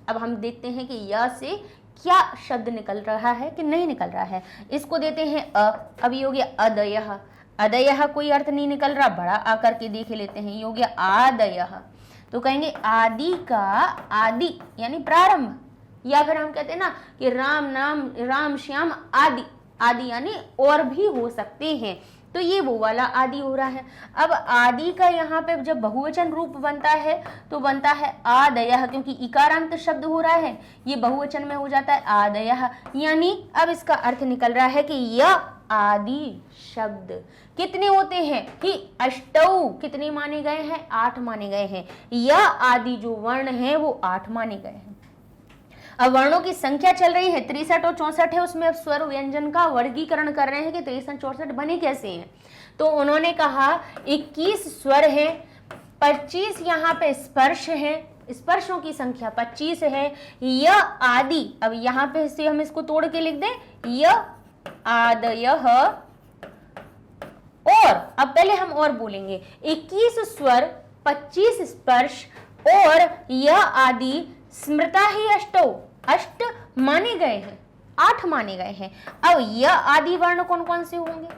अब हम देखते हैं कि य से क्या शब्द निकल रहा है कि नहीं निकल रहा है। इसको देते हैं अ, अब ये हो गया अदयः। अदयः कोई अर्थ नहीं निकल रहा, बड़ा आ करके देख लेते हैं, ये हो गया आदयः। तो कहेंगे आदि का आदि यानी प्रारंभ, या फिर हम कहते हैं ना कि राम नाम राम श्याम आदि, आदि यानी और भी हो सकते हैं, तो ये वो वाला आदि हो रहा है। अब आदि का यहाँ पे जब बहुवचन रूप बनता है तो बनता है आदयः, क्योंकि इकारांत शब्द हो रहा है, ये बहुवचन में हो जाता है आदयः। यानी अब इसका अर्थ निकल रहा है कि यह आदि शब्द कितने होते हैं? ही अष्टौ। कितने माने गए हैं? 8 माने गए हैं। यह आदि जो वर्ण है वो 8 माने गए हैं। अब वर्णों की संख्या चल रही है 63 और 64 है, उसमें अब स्वर व्यंजन का वर्गीकरण कर रहे हैं कि 63 64 बने कैसे हैं। तो उन्होंने कहा 21 स्वर है, 25 यहाँ पे स्पर्श है, स्पर्शों की संख्या 25 है, य आदि। अब यहाँ पे से हम इसको तोड़ के लिख दें, य आदयः, और अब पहले हम और बोलेंगे 21 स्वर, 25 स्पर्श और य आदि स्मृता ही अष्टौ, अष्ट माने गए हैं, 8 माने गए हैं। अब य आदि वर्ण कौन कौन से होंगे?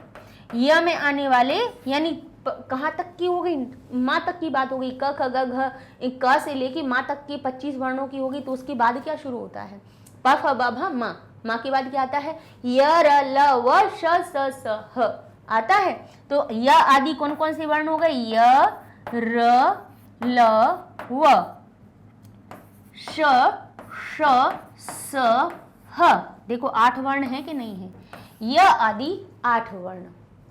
य में आने वाले यानी कहाँ तक की हो गई? माँ तक की बात हो गई, क ख ग घ, क से लेके माँ तक की 25 वर्णों की होगी। तो उसके बाद क्या शुरू होता है? प फ ब भ म। माँ के बाद क्या आता है? य र ल व श स स ह आता है। तो य आदि कौन कौन से वर्ण हो गए? य र ल व श श स ह। देखो 8 वर्ण है कि नहीं है? य आदि 8 वर्ण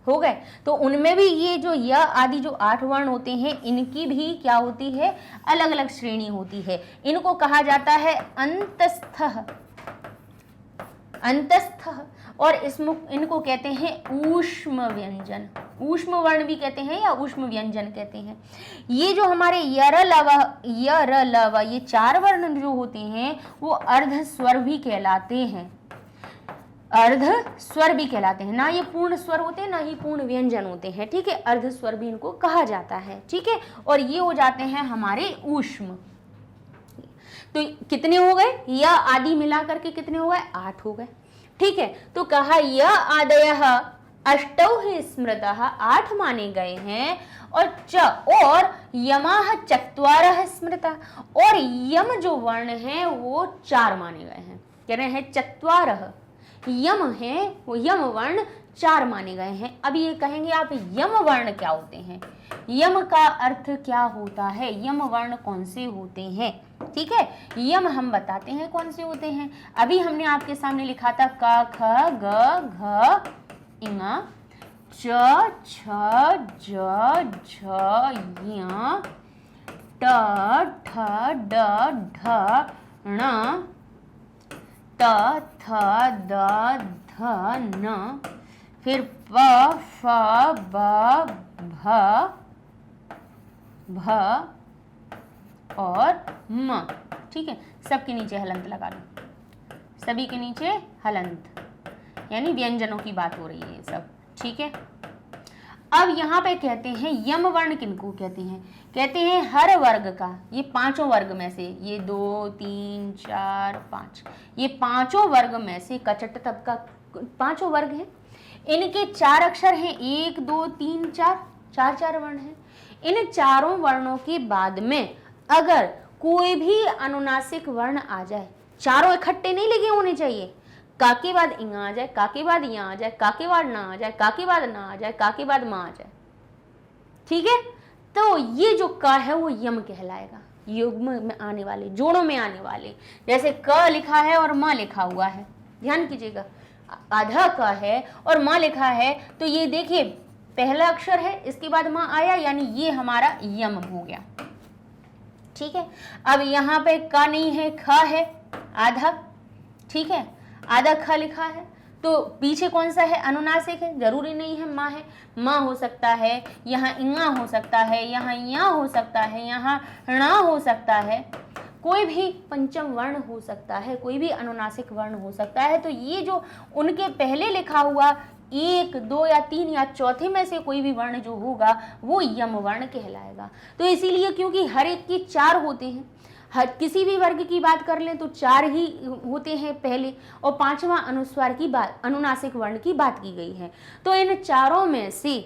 हो गए। तो उनमें भी ये जो य आदि जो 8 वर्ण होते हैं, इनकी भी क्या होती है? अलग अलग श्रेणी होती है। इनको कहा जाता है अंतस्थः, अंतस्थः, और इनको कहते हैं ऊष्म व्यंजन। ऊष्म वर्ण भी कहते हैं या ऊष्म व्यंजन कहते हैं। ये जो हमारे यर लव ये 4 वर्ण जो होते हैं वो अर्ध स्वर भी कहलाते हैं, अर्ध स्वर भी कहलाते हैं। ना ये पूर्ण स्वर होते हैं, ना ही पूर्ण व्यंजन होते हैं, ठीक है। अर्ध स्वर भी इनको कहा जाता है, ठीक है। और ये हो जाते हैं हमारे ऊष्म। तो कितने हो गए? य आदि मिला करके कितने हो गए? 8 हो गए, ठीक है। तो कहा य आदयः अष्टौ ही स्मृतः, 8 माने गए हैं। और यमाः चत्वारः स्मृतः, और यम जो वर्ण है वो 4 माने गए हैं। कह रहे हैं चत्वारः यम है, वो यम वर्ण 4 माने गए हैं। अब ये कहेंगे आप यम वर्ण क्या होते हैं? यम का अर्थ क्या होता है? यम वर्ण कौन से होते हैं? ठीक है, यम हम बताते हैं कौन से होते हैं। अभी हमने आपके सामने लिखा था क ख ग घ ङ च छ ज झ य ट ठ ड ढ ण त थ द ध न, फिर प फ ब भ भ और म, ठीक है। सबके नीचे हलंत लगा लो, सभी के नीचे हलंत, यानी व्यंजनों की बात हो रही है ये सब, ठीक है। अब यहाँ पे कहते हैं यम वर्ण किनको कहते हैं? कहते हैं हर वर्ग का, ये 5 वर्ग में से, ये 2 3 4 5, ये 5 वर्ग में से कचट तब का 5 वर्ग हैं। इनके 4 अक्षर हैं, 1 2 3 4, 4 वर्ण हैं। इन 4 वर्णों के बाद में अगर कोई भी अनुनासिक वर्ण आ जाए, चारों इकट्ठे नहीं लगे होने चाहिए। का के बाद इंग आ जाए, का के बाद या आ जाए, का के बाद ना आ जाए, का के बाद ना आ जाए, का के बाद मा आ जाए, ठीक है। तो ये जो का है वो यम कहलाएगा, युग्म में आने वाले, जोड़ों में आने वाले। जैसे क लिखा है और म लिखा हुआ है, ध्यान कीजिएगा, आधा क है और म लिखा है, तो ये देखिए पहला अक्षर है, इसके बाद म आया, यानी ये हमारा यम हो गया, ठीक है। अब यहाँ पे का नहीं है, ख है आधा, ठीक है, आधा ख लिखा है, तो पीछे कौन सा है? अनुनासिक है, जरूरी नहीं है माँ है, माँ हो सकता है, यहाँ इंगा हो सकता है, यहाँ या हो सकता है, यहाँ णा हो सकता है, कोई भी पंचम वर्ण हो सकता है, कोई भी अनुनासिक वर्ण हो सकता है। तो ये जो उनके पहले लिखा हुआ 1 2 या 3 या चौथे में से कोई भी वर्ण जो होगा वो यम वर्ण कहलाएगा। तो इसीलिए क्योंकि हर एक के 4 होते हैं, हर किसी भी वर्ग की बात कर लें तो 4 ही होते हैं पहले, और 5वां अनुस्वार की बात, अनुनासिक वर्ण की बात की गई है। तो इन चारों में से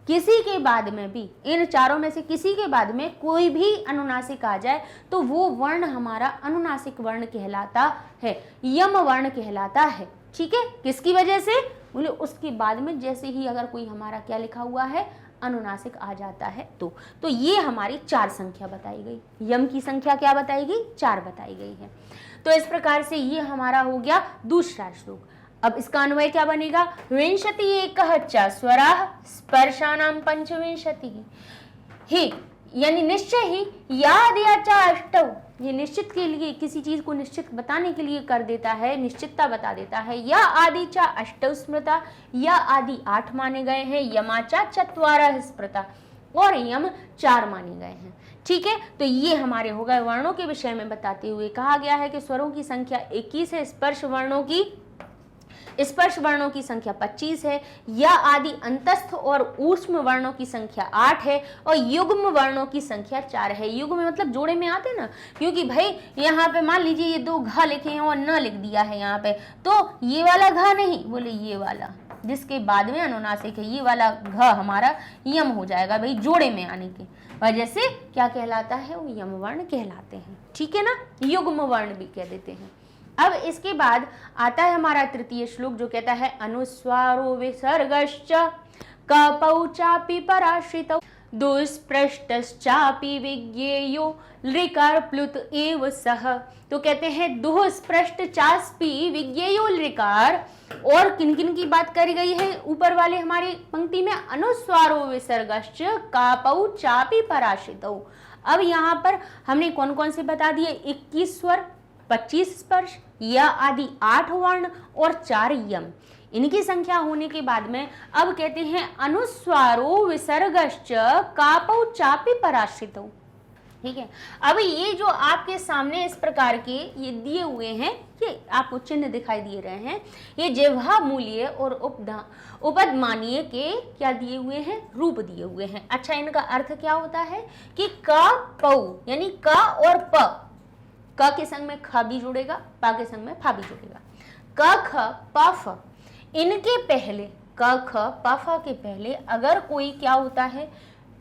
किसी के बाद में भी, इन चारों में से किसी के बाद में कोई भी अनुनासिक आ जाए तो वो वर्ण हमारा अनुनासिक वर्ण कहलाता है, यम वर्ण कहलाता है, ठीक है। किसकी वजह से? बोले उसके बाद में जैसे ही अगर कोई हमारा क्या लिखा हुआ है, अनुनासिक आ जाता है तो ये हमारी 4 संख्या बताई गई। यम की संख्या क्या बताई गई? 4 बताई गई है। तो इस प्रकार से ये हमारा हो गया दूसरा श्लोक। अब इसका अन्वय क्या बनेगा? विंशति एकः च स्वराः स्पर्शानां पंचविंशतिः ही, यानी निश्चय ही याद या च अष्टौ, ये निश्चित के लिए, किसी चीज को निश्चित बताने के लिए कर देता है, निश्चितता बता देता है। या आदि चा अष्टौ स्मृता, या आदि 8 माने गए हैं, यमाचा चत्वारः स्मृता, और यम 4 माने गए हैं। ठीक है, तो ये हमारे हो गए वर्णों के विषय में बताते हुए। कहा गया है कि स्वरों की संख्या 21 है, स्पर्श वर्णों की संख्या 25 है, या आदि अंतस्थ और ऊष्म वर्णों की संख्या 8 है, और युग्म वर्णों की संख्या 4 है। युग्म मतलब जोड़े में आते ना, क्योंकि भाई यहाँ पे मान लीजिए ये 2 घ लिखे हैं और न लिख दिया है यहाँ पे, तो ये वाला घ नहीं, बोले ये वाला जिसके बाद में अनुनासिक है, ये वाला घ हमारा यम हो जाएगा भाई, जोड़े में आने की वजह से क्या कहलाता है, वो यम वर्ण कहलाते हैं। ठीक है ना, युग्म वर्ण भी कह देते हैं। अब इसके बाद आता है हमारा तृतीय श्लोक, जो कहता है अनुस्वारो विसर्गश्च कपौ चापि पराश्रितौ दुष्पृष्टश्चापि विज्ञेयो लृकार प्लुत एव सह। तो कहते हैं दुष्पृष्ट चास्पि विज्ञेयो लृकार, और किन किन की बात करी गई है ऊपर वाले हमारी पंक्ति में, अनुस्वारो विसर्गश्च कपौ चापि पराश्रितौ। अब यहाँ पर हमने कौन कौन से बता दिए, 21 स्वर, 25 स्पर्श, या आदि 8 वर्ण और 4 यम। इनकी संख्या होने के बाद में अब कहते हैं अनुस्वारो विसर्गश्च कापौ चापि पराश्रितौ। ठीक है, अब ये जो आपके सामने इस प्रकार के ये दिए हुए हैं, ये आपको चिन्ह दिखाई दे रहे हैं, ये जिह्वा मूल्य और उपदमानीय के क्या दिए हुए हैं, रूप दिए हुए हैं। अच्छा, इनका अर्थ क्या होता है कि का पौ यानी का और प, क के संग में ख भी जुड़ेगा, पा के संग में फा भी जुड़ेगा। क ख प फ, इनके पहले क ख प फ के पहले अगर कोई क्या होता है,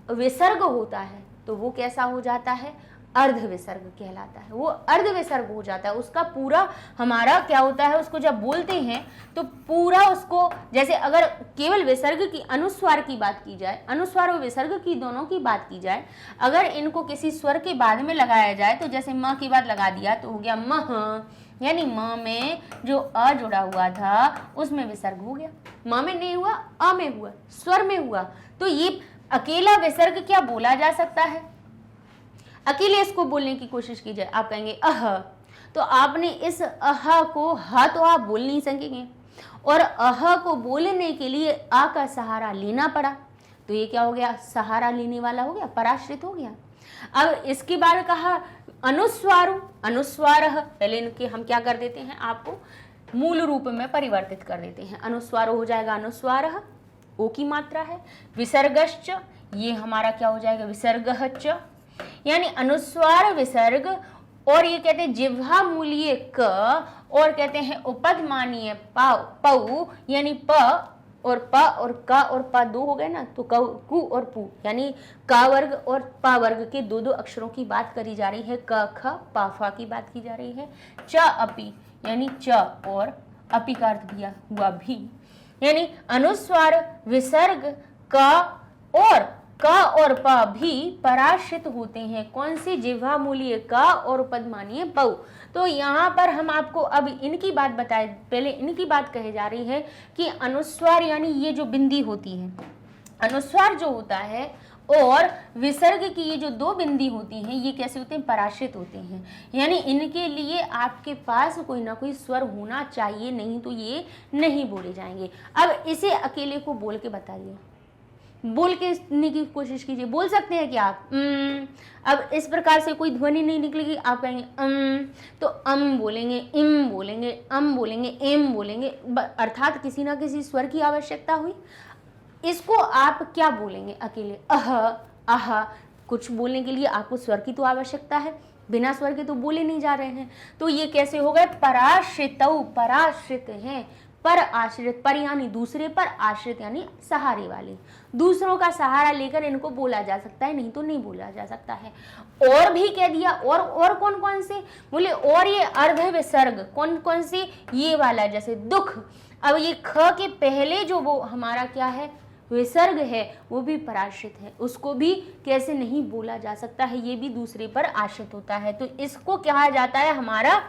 विसर्ग होता है, तो वो कैसा हो जाता है, अर्ध विसर्ग कहलाता है। वो अर्ध विसर्ग हो जाता है, उसका पूरा हमारा क्या होता है, उसको जब बोलते हैं तो पूरा उसको, जैसे अगर केवल विसर्ग की अनुस्वार की बात की जाए, अनुस्वार और विसर्ग की दोनों की बात की जाए, अगर इनको किसी स्वर के बाद में लगाया जाए, तो जैसे म की बात लगा दिया तो हो गया मह, यानी म में जो अ जुड़ा हुआ था उसमें विसर्ग हो गया, म में नहीं हुआ, अ में हुआ, स्वर में हुआ। तो ये अकेला विसर्ग क्या बोला जा सकता है, अकेले इसको बोलने की कोशिश कीजिए, आप कहेंगे अह, तो आपने इस अह को ह तो आप बोल नहीं सकेंगे, और अह को बोलने के लिए आ का सहारा लेना पड़ा, तो ये क्या हो गया, सहारा लेने वाला हो गया, पराश्रित हो गया। अब इसके बाद कहा अनुस्वारु, अनुस्वारः, पहले इनके हम क्या कर देते हैं, आपको मूल रूप में परिवर्तित कर देते हैं। अनुस्वारो हो जाएगा अनुस्वारः, ओ की मात्रा है, विसर्गश्च, ये हमारा क्या हो जाएगा, विसर्गश्च, यानी अनुस्वार विसर्ग, और ये कहते हैं जिह्वा मूल्य क, और कहते हैं उपदमानीय पौ, यानी प और प और क और प 2 हो गए ना, तो कु और पु, यानी का वर्ग और पा वर्ग के 2 अक्षरों की बात करी जा रही है। क ख पा फा की बात की जा रही है। च अपि, यानी च और अपि का अर्थ दिया हुआ भी, यानी अनुस्वार विसर्ग क और प भी पराश्रित होते हैं। कौन सी, जिह्वा मूल्य क और उपदमानीय पौ। तो यहाँ पर हम आपको अब इनकी बात बताए, पहले इनकी बात कही जा रही है कि अनुस्वार यानी ये जो बिंदी होती है, अनुस्वार जो होता है और विसर्ग की ये जो 2 बिंदी होती हैं, ये कैसे होते हैं, पराश्रित होते हैं, यानी इनके लिए आपके पास कोई ना कोई स्वर होना चाहिए, नहीं तो ये नहीं बोले जाएंगे। अब इसे अकेले को बोल के बताइए, बोल के सुनने की कोशिश कीजिए, बोल सकते हैं क्या आप, अब इस प्रकार से कोई ध्वनि नहीं निकलेगी, आप कहेंगे तो बोलेंगे, इम बोलेंगे, बोलेंगे, एम बोलेंगे, अर्थात किसी ना किसी स्वर की आवश्यकता हुई। इसको आप क्या बोलेंगे, अकेले आह, कुछ बोलने के लिए आपको स्वर की तो आवश्यकता है, बिना स्वर के तो बोले नहीं जा रहे हैं। तो ये कैसे हो गए, पराश्रितौ, पराश्रित हैं, पर आश्रित, पर यानी दूसरे पर, आश्रित यानी सहारे वाले, दूसरों का सहारा लेकर इनको बोला जा सकता है, नहीं तो नहीं बोला जा सकता है। और भी कह दिया, और कौन कौन से बोले, और ये अर्ध विसर्ग कौन कौन से, ये वाला जैसे दुख, अब ये ख के पहले जो वो हमारा क्या है, विसर्ग है, वो भी पराश्रित है, उसको भी कैसे नहीं बोला जा सकता है, ये भी दूसरे पर आश्रित होता है। तो इसको कहा जाता है हमारा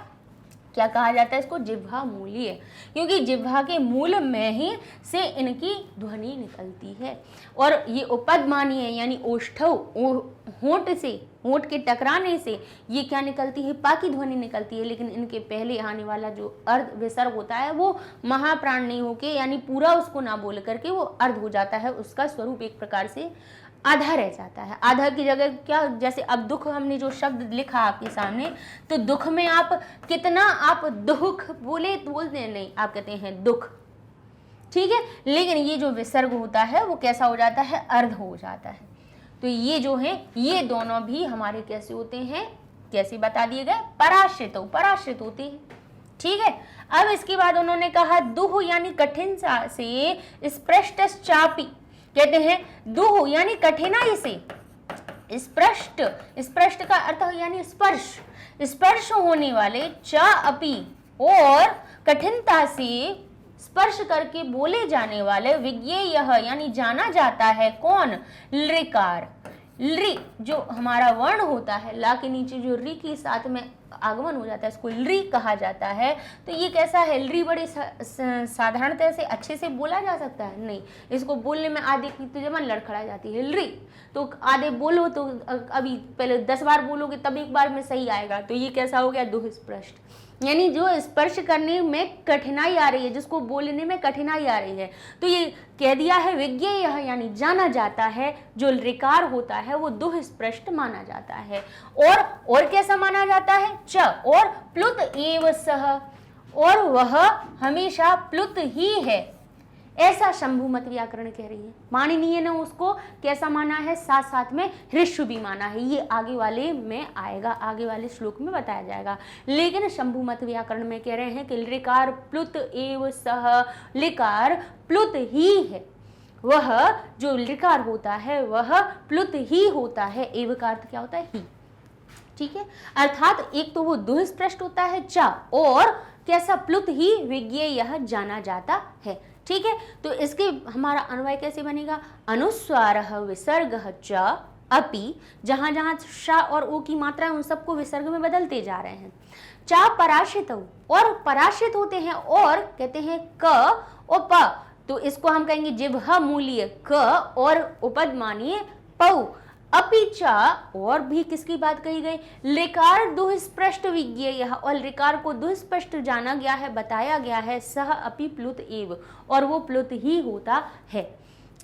क्या कहा जाता है इसको? जिह्वा मूलीय, क्योंकि जिह्वा के मूल में ही से इनकी ध्वनि निकलती है। और ये उपदमानीय यानी ओष्ठव, होंठ से, होंठ के टकराने से ये क्या निकलती है? पा की ध्वनि निकलती है। लेकिन इनके पहले आने वाला जो अर्ध विसर्ग होता है वो महाप्राण नहीं होके, यानी पूरा उसको ना बोल करके वो अर्ध हो जाता है। उसका स्वरूप एक प्रकार से आधा रह जाता है। आधा की जगह क्या, जैसे अब दुख हमने जो शब्द लिखा आपके सामने, तो दुख में आप कितना आप दुख बोले तो बोलते नहीं, आप कहते हैं दुख, ठीक है। लेकिन ये जो विसर्ग होता है वो कैसा हो जाता है? अर्ध हो जाता है। तो ये जो है ये दोनों भी हमारे कैसे होते हैं? कैसे बता दिए गए? पराश्रित, पराश्रित होते हैं, ठीक है। अब इसके बाद उन्होंने कहा दुह यानी कठिन से स्पृष्ट चापी, कहते हैं दुह यानी कठिनाई से, स्पृष्ट, स्पृष्ट का अर्थ यानी स्पर्श, स्पर्श होने वाले, चा अपी और कठिनता से स्पर्श करके बोले जाने वाले, विज्ञेय यानी जाना जाता है कौन? लृकार। लृ जो हमारा वर्ण होता है, ला के नीचे जो री के साथ में आगमन हो जाता है इसको लृ कहा जाता है। तो ये कैसा है? लृ बड़े साधारणतः से अच्छे से बोला जा सकता है? नहीं, इसको बोलने में आधे की तो जबान लड़खड़ा जाती है। लृ तो आधे बोलो तो अभी पहले 10 बार बोलोगे तब एक बार में सही आएगा। तो ये कैसा हो गया? दुह स्पृष्ट, यानी जो स्पर्श करने में कठिनाई आ रही है, जिसको बोलने में कठिनाई आ रही है। तो ये कह दिया है विज्ञेय यानी जाना जाता है, जो ऋकार होता है वो दुह स्पृष्ट माना जाता है। और कैसा माना जाता है? च और प्लुत एव सह, और वह हमेशा प्लुत ही है, ऐसा शंभुमत व्याकरण कह रही है। माननीय ने उसको कैसा माना है? साथ साथ में ऋषु भी माना है। ये आगे वाले में आएगा, आगे वाले श्लोक में बताया जाएगा। लेकिन शंभुमत व्याकरण में कह रहे हैं कि लिकार प्लुत एव सह, लिकार प्लुत ही है, वह जो लिकार होता है वह प्लुत ही होता है। एव का अर्थ क्या होता है? ही, ठीक है। अर्थात एक तो वो दुह स्पृष्ट होता है चा, और कैसा? प्लुत ही, विज्ञेय यह जाना जाता है, ठीक है। तो इसके हमारा अन्वय कैसे बनेगा? अनुस्वार विसर्ग च अपि, जहां जहां शा और ओ की मात्रा है उन सबको विसर्ग में बदलते जा रहे हैं। चा पराश्रित, और पराश्रित होते हैं, और कहते हैं क और प, तो इसको हम कहेंगे जिह्वा मूलीय क और उपदमानीय पौ। अपिचा, और भी किसकी बात कही गई? लिकार दुह स्पृष्ट विज्ञेय, और लिकार को दुह स्पष्ट जाना गया है, बताया गया है। सह अपि प्लुत एव, और वो प्लुत ही होता है,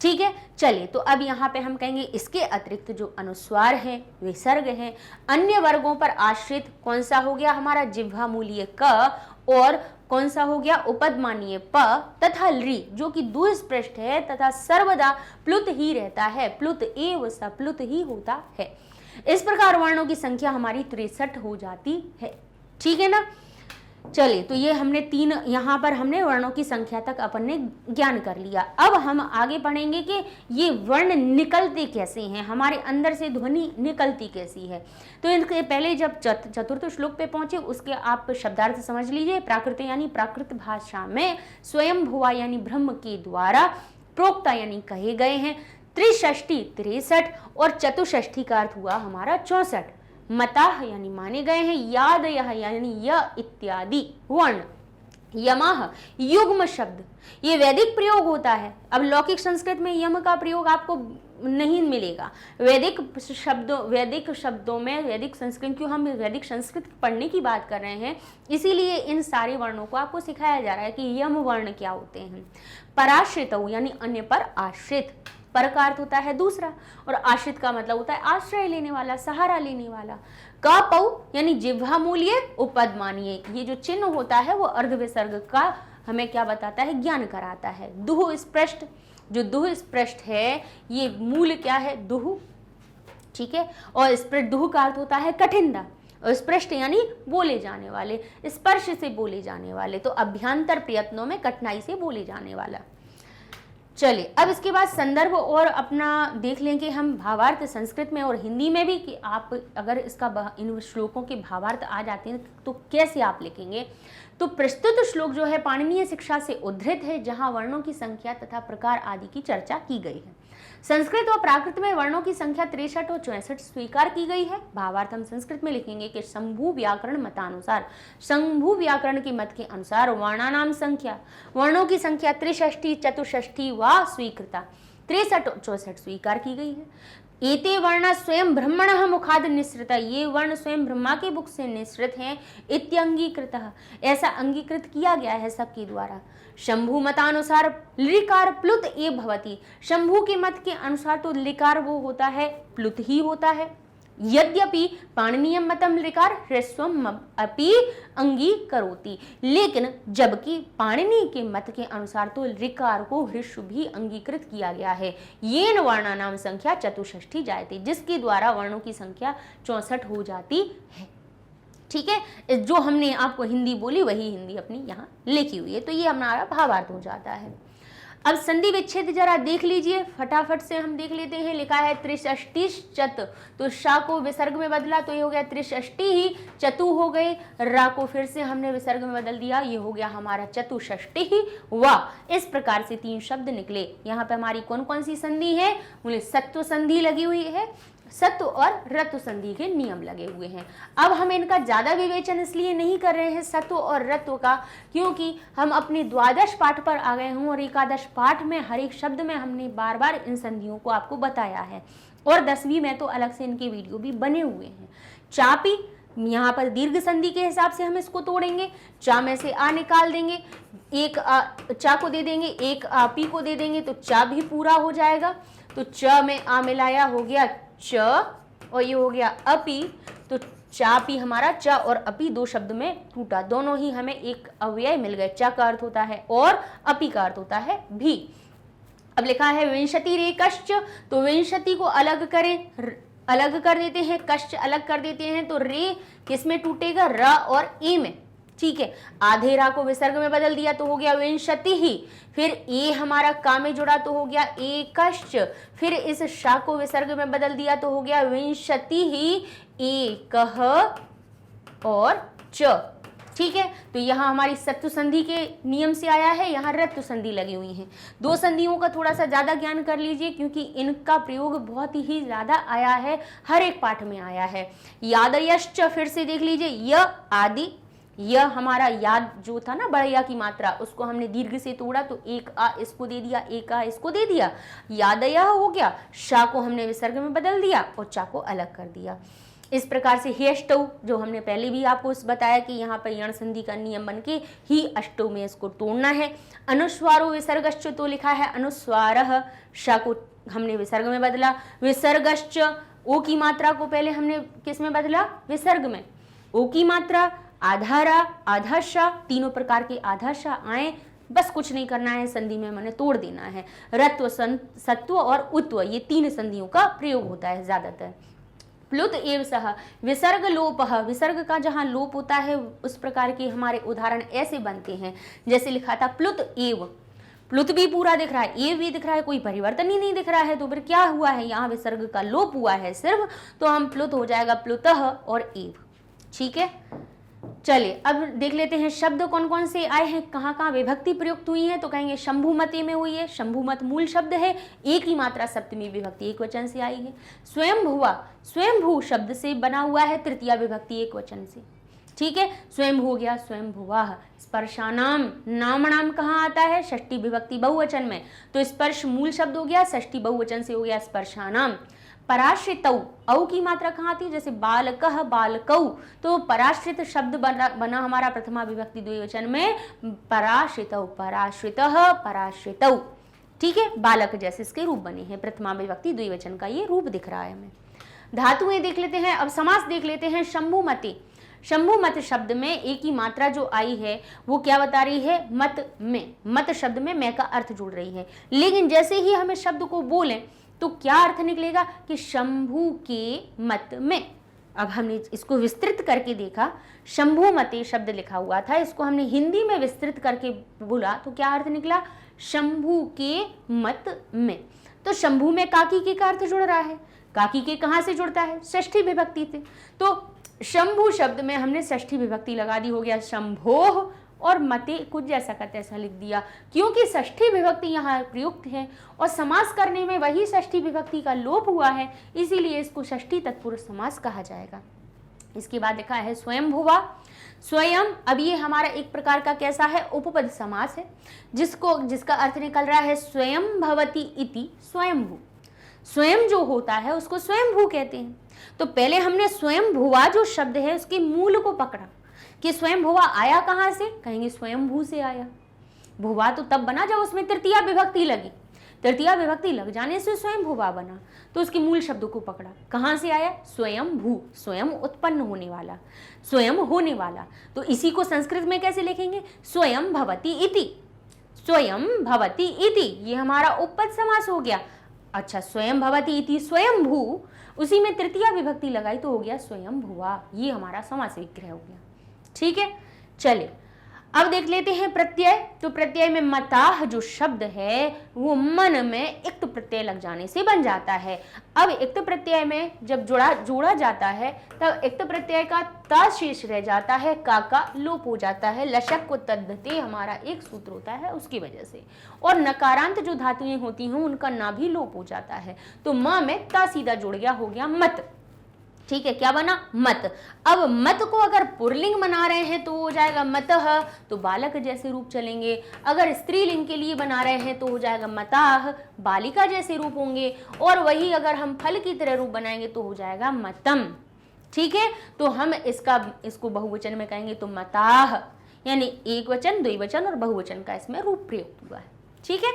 ठीक है। चलिए, तो अब यहाँ पे हम कहेंगे इसके अतिरिक्त जो अनुस्वार है, विसर्ग है, अन्य वर्गों पर आश्रित कौन सा हो गया? हमारा जिह्वा मूलीय क, और कौन सा हो गया? उपदमानीय प, तथा लृ जो कि दुह स्पृष्ट है तथा सर्वदा प्लुत ही रहता है, प्लुत एव स, प्लुत ही होता है। इस प्रकार वर्णों की संख्या हमारी 63 हो जाती है, ठीक है ना। चलिए, तो ये हमने 3 यहाँ पर हमने वर्णों की संख्या तक अपन ने ज्ञान कर लिया। अब हम आगे पढ़ेंगे कि ये वर्ण निकलते कैसे हैं, हमारे अंदर से ध्वनि निकलती कैसी है। तो इनके पहले जब चतुर्थ श्लोक पे पहुंचे उसके आप शब्दार्थ समझ लीजिए। प्राकृत यानी प्राकृत भाषा में, स्वयं भुवा यानी ब्रह्म के द्वारा, प्रोक्ता यानी कहे गए हैं, त्रिषष्टि 63, और चतुष्षष्टि का अर्थ हुआ हमारा 64। मताह यानी माने गए हैं, यादयः यानी य इत्यादि वर्ण, यमाह युग्म शब्द, ये वैदिक प्रयोग होता है। अब लौकिक संस्कृत में यम का प्रयोग आपको नहीं मिलेगा। वैदिक शब्दों में, वैदिक संस्कृत, क्यों हम वैदिक संस्कृत पढ़ने की बात कर रहे हैं, इसीलिए इन सारे वर्णों को आपको सिखाया जा रहा है कि यम वर्ण क्या होते हैं। पराश्रित यानी अन्य पर आश्रित, पर का अर्थ होता है दूसरा, और आश्रित का मतलब होता है आश्रय लेने वाला, सहारा लेने वाला। का पौ यानी जिह्वा मूल्य उपदमानीय, ये जो चिन्ह होता है वो अर्ध विसर्ग का हमें क्या बताता है? ज्ञान कराता है। दुह स्पृष्ट, जो दुह स्पृष्ट है ये मूल क्या है? दुह, ठीक है। और स्पृष्ट, दुह का अर्थ होता है कठिनता, और स्पृष्ट यानी बोले जाने वाले, स्पर्श से बोले जाने वाले, तो अभ्यंतर प्रयत्नों में कठिनाई से बोले जाने वाला। चलिए, अब इसके बाद संदर्भ और अपना देख लेंगे हम भावार्थ संस्कृत में और हिंदी में भी, कि आप अगर इसका इन श्लोकों के भावार्थ आ जाते हैं तो कैसे आप लिखेंगे। तो प्रस्तुत श्लोक जो है पाणिनीय शिक्षा से उद्धृत है, जहां वर्णों की संख्या तथा प्रकार आदि की चर्चा की गई है। संस्कृत और प्राकृत में वर्णों की संख्या 63 और 64 स्वीकार की गई है। भावार्थ हम संस्कृत में लिखेंगे कि शंभु व्याकरण मतानुसार, शंभु व्याकरण के मत के अनुसार वर्णानाम संख्या, वर्णों की संख्या 63 64 व स्वीकृता, 63 और 64 स्वीकार की गई है। एते वर्ण स्वयं ब्रह्मणः मुखाद निसृता, ये वर्ण स्वयं ब्रह्मा के मुख से निसृत हैं। इत्यंगीकृतः, ऐसा अंगीकृत किया गया है सबके द्वारा। शंभु मतानुसार लिकार प्लुत ए भवति, शंभु के मत के अनुसार तो लिकार वो होता है, प्लुत ही होता है। यद्यपि पाणिनीय मतम लिकार ह्रस्वम अपि अंगीकरोति, लेकिन जबकि पाणिनि के मत के अनुसार तो लिकार को ह्रस्व भी अंगीकृत किया गया है। येन वर्णानाम संख्या 64 जायते, जिसके द्वारा वर्णों की संख्या 64 हो जाती है। ठीक है, जो हमने आपको हिंदी बोली वही हिंदी अपनी यहाँ लिखी हुई है, तो ये हमारा भावार्थ हो जाता है। अब संधि विच्छेद जरा देख लीजिए, फटाफट से हम देख लेते हैं। लिखा है 63 चत, तो शा को विसर्ग में बदला तो ये हो गया 63 ही चतु हो गए। रा को फिर से हमने विसर्ग में बदल दिया, ये हो गया हमारा चतुष्टि ही वा। इस प्रकार से 3 शब्द निकले। यहाँ पे हमारी कौन कौन सी संधि है? बोले सत्व संधि लगी हुई है, सत्व और रत्व संधि के नियम लगे हुए हैं। अब हम इनका ज्यादा विवेचन इसलिए नहीं कर रहे हैं सत्व और रत्व का, क्योंकि हम अपने द्वादश पाठ पर आ गए हैं और एकादश पाठ में हर एक शब्द में हमने बार बार इन संधियों को आपको बताया है, और 10वीं में तो अलग से इनके वीडियो भी बने हुए हैं। चापी, यहाँ पर दीर्घ संधि के हिसाब से हम इसको तोड़ेंगे। चा में से आ निकाल देंगे, एक चा को दे देंगे, एक पी को दे देंगे, तो चा भी पूरा हो जाएगा। तो च में आ मिलाया हो गया च, और ये हो गया अपी, तो चापी हमारा च और अपी 2 शब्द में टूटा, दोनों ही हमें एक अव्यय मिल गए। च का अर्थ होता है और अपी का अर्थ होता है भी। अब लिखा है विंशति रे कश्च, तो विंशति को अलग करें, अलग कर देते हैं, कश्च अलग कर देते हैं, तो रे किस में टूटेगा? र और ए में। ठीक है, आधे रा को विसर्ग में बदल दिया तो हो गया विंशति ही, फिर ए हमारा का में जुड़ा तो हो गया एकश्च, फिर इस शा को विसर्ग में बदल दिया तो हो गया विंशति ही एकह और च। ठीक है, तो यहाँ हमारी सत्व संधि के नियम से आया है, यहाँ रत्व संधि लगी हुई है। 2 संधियों का थोड़ा सा ज्यादा ज्ञान कर लीजिए, क्योंकि इनका प्रयोग बहुत ही ज्यादा आया है, हर एक पाठ में आया है। यादयश्च, फिर से देख लीजिए, य आदि, यह हमारा याद जो था ना बढ़िया की मात्रा, उसको हमने दीर्घ से तोड़ा तो एक आ इसको दे दिया, एक आ इसको दे दिया, यादया हो गया। शा को हमने विसर्ग में बदल दिया और चा को अलग कर दिया। इस प्रकार से ही अष्टौ, जो हमने पहले भी आपको बताया कि यहाँ पर यण संधि का नियम बन के ही अष्टौ में इसको तोड़ना है। अनुस्वारो विसर्गश्च, तो लिखा है अनुस्वारः, शा को हमने विसर्ग में बदला। विसर्गश्च, ओ की मात्रा को पहले हमने किस में बदला? विसर्ग में। ओ की मात्रा, आधारा, आधाशा, तीनों प्रकार के आधाशा आए, बस कुछ नहीं करना है, संधि में मैंने तोड़ देना है। रत्व, सत्व और उत्व, ये 3 संधियों का प्रयोग होता है ज्यादातर। प्लुत एव सह, विसर्ग लोपः, विसर्ग का जहां लोप होता है उस प्रकार के हमारे उदाहरण ऐसे बनते हैं, जैसे लिखा था प्लुत एव, प्लुत भी पूरा दिख रहा है, एव भी दिख रहा है, कोई परिवर्तन ही नहीं दिख रहा है, तो फिर क्या हुआ है? यहाँ विसर्ग का लोप हुआ है सिर्फ, तो हम प्लुत हो जाएगा प्लुतः और एव। ठीक है, चलिए अब देख लेते हैं शब्द कौन कौन से आए हैं, कहाँ कहाँ विभक्ति प्रयुक्त हुई है। तो कहेंगे शंभुमति में हुई है, शंभुमत मूल शब्द है, एक ही मात्रा सप्तमी विभक्ति एक वचन से आई है। स्वयंभुवा, स्वयंभू शब्द से बना हुआ है, तृतीया विभक्ति एक वचन से। ठीक है, स्वयं हो गया स्वयंभुवाः। स्पर्शानाम, नाम नाम कहाँ आता है? षष्ठी विभक्ति बहुवचन में, तो स्पर्श मूल शब्द हो गया, षष्ठी बहुवचन से हो गया स्पर्शानाम। पराश्रितौ, औ की मात्रा कहाँ आती है? जैसे बालकः, बालकौ, तो पराश्रित शब्द बना हमारा प्रथमा विभक्ति द्विवचन में, पराश्रितौ, पराश्रितः, पराश्रितौ। ठीक है, बालक जैसे इसके रूप बने हैं, प्रथमा विभक्ति द्विवचन का ये रूप दिख रहा है हमें। धातुएं देख लेते हैं, अब समास देख लेते हैं। शंभुमति, शंभुमत शब्द में एक ही मात्रा जो आई है वो क्या बता रही है? मत में, मत शब्द में मैं का अर्थ जुड़ रही है, लेकिन जैसे ही हम इस शब्द को बोलें तो क्या अर्थ निकलेगा कि शंभु के मत में। अब हमने इसको विस्तृत करके देखा, शंभुमते शब्द लिखा हुआ था, इसको हमने हिंदी में विस्तृत करके बोला तो क्या अर्थ निकला? शंभु के मत में। तो शंभु में काकी के का अर्थ जुड़ रहा है, काकी के कहां से जुड़ता है? षष्ठी विभक्ति से। तो शंभु शब्द में हमने षष्ठी विभक्ति लगा दी, हो गया शंभोः और मते कुछ जैसा का तैसा लिख दिया, क्योंकि षष्ठी विभक्ति यहाँ प्रयुक्त है और समास करने में वही षष्ठी विभक्ति का लोप हुआ है, इसीलिए इसको षष्ठी तत्पुरुष समास कहा जाएगा। इसके बाद लिखा है स्वयंभुवा। स्वयं, अब ये हमारा एक प्रकार का कैसा है, उपपद समास है, जिसका अर्थ निकल रहा है स्वयं भवति इति स्वयंभू। स्वयं जो होता है उसको स्वयंभू कहते हैं। तो पहले हमने स्वयंभुवा जो शब्द है उसके मूल को पकड़ा कि स्वयंभुवा आया कहाँ से, कहेंगे स्वयंभू से आया। भुवा तो तब बना जब उसमें तृतीया विभक्ति लगी, तृतीया विभक्ति लग जाने से स्वयंभुवा बना। तो उसके मूल शब्द को पकड़ा, कहाँ से आया, स्वयंभू, स्वयं उत्पन्न होने वाला, स्वयं होने वाला। तो इसी को संस्कृत में कैसे लिखेंगे, स्वयं भवति इति, स्वयं भवति इति, ये हमारा उपपद समास हो गया। अच्छा, स्वयं भवति इति स्वयंभू, उसी में तृतीया विभक्ति लगाई तो हो गया स्वयंभुवा, ये हमारा समास विग्रह हो गया। ठीक है, चलिए अब देख लेते हैं प्रत्यय। तो प्रत्यय में मताह जो शब्द है वो मन में इक्त प्रत्यय लग जाने से बन जाता है। अब इक्त प्रत्यय में जब जोड़ा जाता है तब इक्त प्रत्यय का ता शेष रह जाता है, का लोप हो जाता है, लशक को तद्धते हमारा एक सूत्र होता है उसकी वजह से, और नकारांत जो धातुएं होती हैं उनका ना भी लोप हो जाता है। तो मां में ता सीधा जुड़ गया, हो गया मत। ठीक है, क्या बना, मत। अब मत को अगर पुरलिंग बना रहे हैं तो हो जाएगा मतः, तो बालक जैसे रूप चलेंगे। अगर स्त्रीलिंग के लिए बना रहे हैं तो हो जाएगा मताह, बालिका जैसे रूप होंगे। और वही अगर हम फल की तरह रूप बनाएंगे तो हो जाएगा मतम। ठीक है, तो हम इसको बहुवचन में कहेंगे तो मताह, यानी एक वचन, द्विवचन और बहुवचन का इसमें रूप प्रयुक्त हुआ है। ठीक है,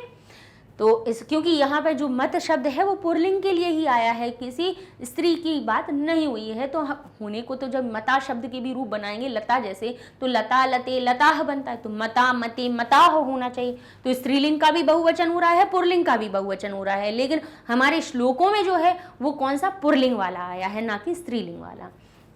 तो क्योंकि यहाँ पे जो मत शब्द है वो पुरलिंग के लिए ही आया है, किसी स्त्री की बात नहीं हुई है। तो होने को तो जब मता शब्द के भी रूप बनाएंगे लता जैसे, तो लता लते लताह बनता है, तो मता मते मताह होना चाहिए। तो स्त्रीलिंग का भी बहुवचन हो रहा है, पुरलिंग का भी बहुवचन हो रहा है, लेकिन हमारे श्लोकों में जो है वो कौन सा, पुरलिंग वाला आया है, ना कि स्त्रीलिंग वाला।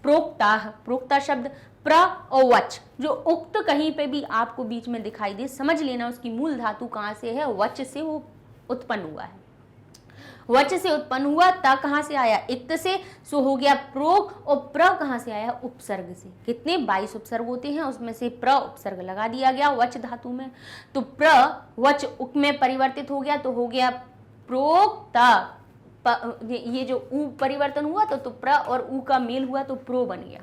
प्रोक्ताह, प्रोक्ता शब्द प्र और वच, जो उक्त कहीं पे भी आपको बीच में दिखाई दे समझ लेना उसकी मूल धातु कहाँ से है, वच से वो उत्पन्न हुआ है। वच से उत्पन्न हुआ, ता कहाँ से आया, इक्त से, सो हो गया प्रोक, और प्र कहाँ से आया, उपसर्ग से। कितने 22 उपसर्ग होते हैं, उसमें से प्र उपसर्ग लगा दिया गया वच धातु में, तो प्र वच उक में परिवर्तित हो गया, तो हो गया प्रोक्ता। ये जो ऊ परिवर्तन हुआ तो प्र और ऊ का मेल हुआ तो प्रो बन गया।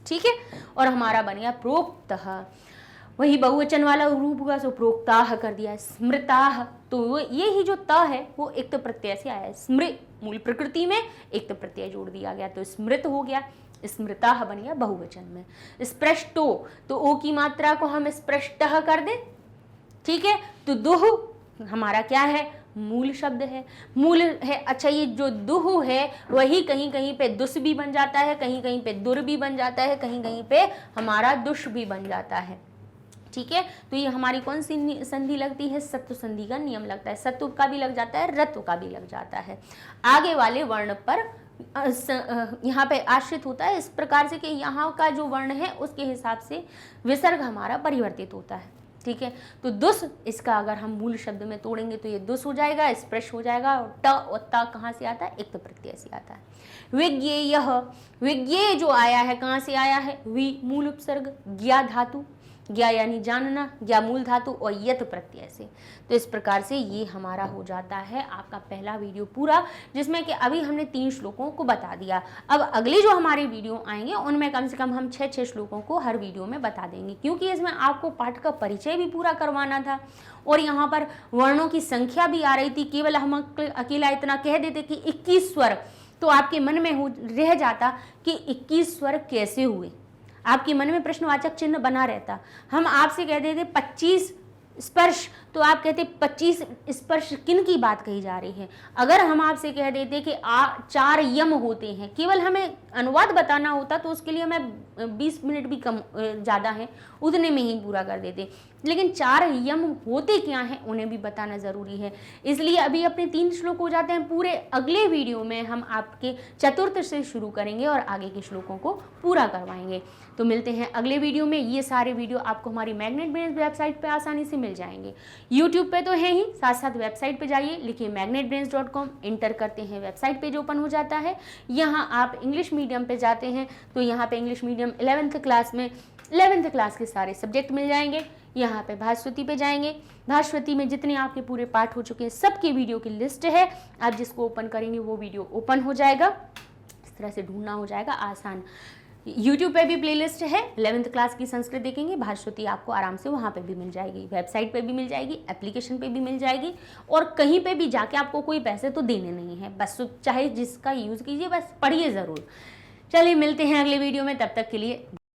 ठीक है, और हमारा बन गया प्रोक्तः। वही बहुवचन वाला रूप हुआ सो प्रोक्ताह कर दिया। स्मृताह, तो ये ही जो त है वो इक्त प्रत्यय से आया है। स्मृ मूल प्रकृति में इक्त प्रत्यय जोड़ दिया गया तो स्मृत हो गया, स्मृताह बन गया बहुवचन में। स्पृष्टो, तो ओ की मात्रा को हम स्पृष्टः कर दें। ठीक है, तो दुह हमारा क्या है, मूल शब्द है, मूल है। अच्छा, ये जो दुह है वही कहीं कहीं पे दुस भी बन जाता है, कहीं कहीं पे दुर भी बन जाता है, कहीं कहीं पे हमारा दुष भी बन जाता है। ठीक है, तो ये हमारी कौन सी संधि लगती है, सत्व संधि का नियम लगता है। सत्व का भी लग जाता है, रत्व का भी लग जाता है। आगे वाले वर्ण पर यहाँ पे आश्रित होता है इस प्रकार से कि यहाँ का जो वर्ण है उसके हिसाब से विसर्ग हमारा परिवर्तित होता है। ठीक है, तो दुस, इसका अगर हम मूल शब्द में तोड़ेंगे तो ये दुस हो जाएगा, स्पृश हो जाएगा। और ट और ता कहाँ से आता है, इक्त प्रत्यय से आता है। विज्ञेय, विज्ञेय जो आया है कहाँ से आया है, वि मूल उपसर्ग, ज्ञा धातु, ज्ञा यानी जानना, ज्ञा मूल धातु और यत प्रत्यय से। तो इस प्रकार से ये हमारा हो जाता है आपका पहला वीडियो पूरा, जिसमें कि अभी हमने 3 श्लोकों को बता दिया। अब अगले जो हमारे वीडियो आएंगे उनमें कम से कम हम 6 श्लोकों को हर वीडियो में बता देंगे, क्योंकि इसमें आपको पाठ का परिचय भी पूरा करवाना था और यहाँ पर वर्णों की संख्या भी आ रही थी। केवल हम अकेला इतना कह देते कि 21 स्वर, तो आपके मन में रह जाता कि 21 स्वर कैसे हुए, आपके मन में प्रश्नवाचक चिन्ह बना रहता। हम आपसे कह देते 25 स्पर्श, तो आप कहते 25 स्पर्श किन की बात कही जा रही है। अगर हम आपसे कह देते कि 4 यम होते हैं, केवल हमें अनुवाद बताना होता तो उसके लिए हमें 20 मिनट भी कम ज़्यादा है, उतने में ही पूरा कर देते। लेकिन 4 यम होते क्या हैं उन्हें भी बताना ज़रूरी है, इसलिए अभी अपने 3 श्लोक हो जाते हैं पूरे। अगले वीडियो में हम आपके चतुर्थ से शुरू करेंगे और आगे के श्लोकों को पूरा करवाएंगे। तो मिलते हैं अगले वीडियो में। ये सारे वीडियो आपको हमारी मैग्नेट ब्रेन्स वेबसाइट पर आसानी से मिल जाएंगे। यूट्यूब पे तो है ही, साथ साथ वेबसाइट पे जाइए, लिखिए magnetbrains.com, इंटर करते हैं, वेबसाइट पेज ओपन हो जाता है। यहाँ आप इंग्लिश मीडियम पे जाते हैं तो यहाँ पे इंग्लिश मीडियम 11th क्लास में 11th क्लास के सारे सब्जेक्ट मिल जाएंगे। यहाँ पे भास्वती पे जाएंगे, भास्वती में जितने आपके पूरे पाठ हो चुके हैं सबकी वीडियो की लिस्ट है, आप जिसको ओपन करेंगे वो वीडियो ओपन हो जाएगा। इस तरह से ढूंढना हो जाएगा आसान। यूट्यूब पे भी प्लेलिस्ट है, 11th क्लास की संस्कृत देखेंगे, भास्वती आपको आराम से वहाँ पे भी मिल जाएगी, वेबसाइट पे भी मिल जाएगी, एप्लीकेशन पे भी मिल जाएगी, और कहीं पे भी जाके आपको कोई पैसे तो देने नहीं है, बस चाहे जिसका यूज़ कीजिए, बस पढ़िए ज़रूर। चलिए मिलते हैं अगले वीडियो में, तब तक के लिए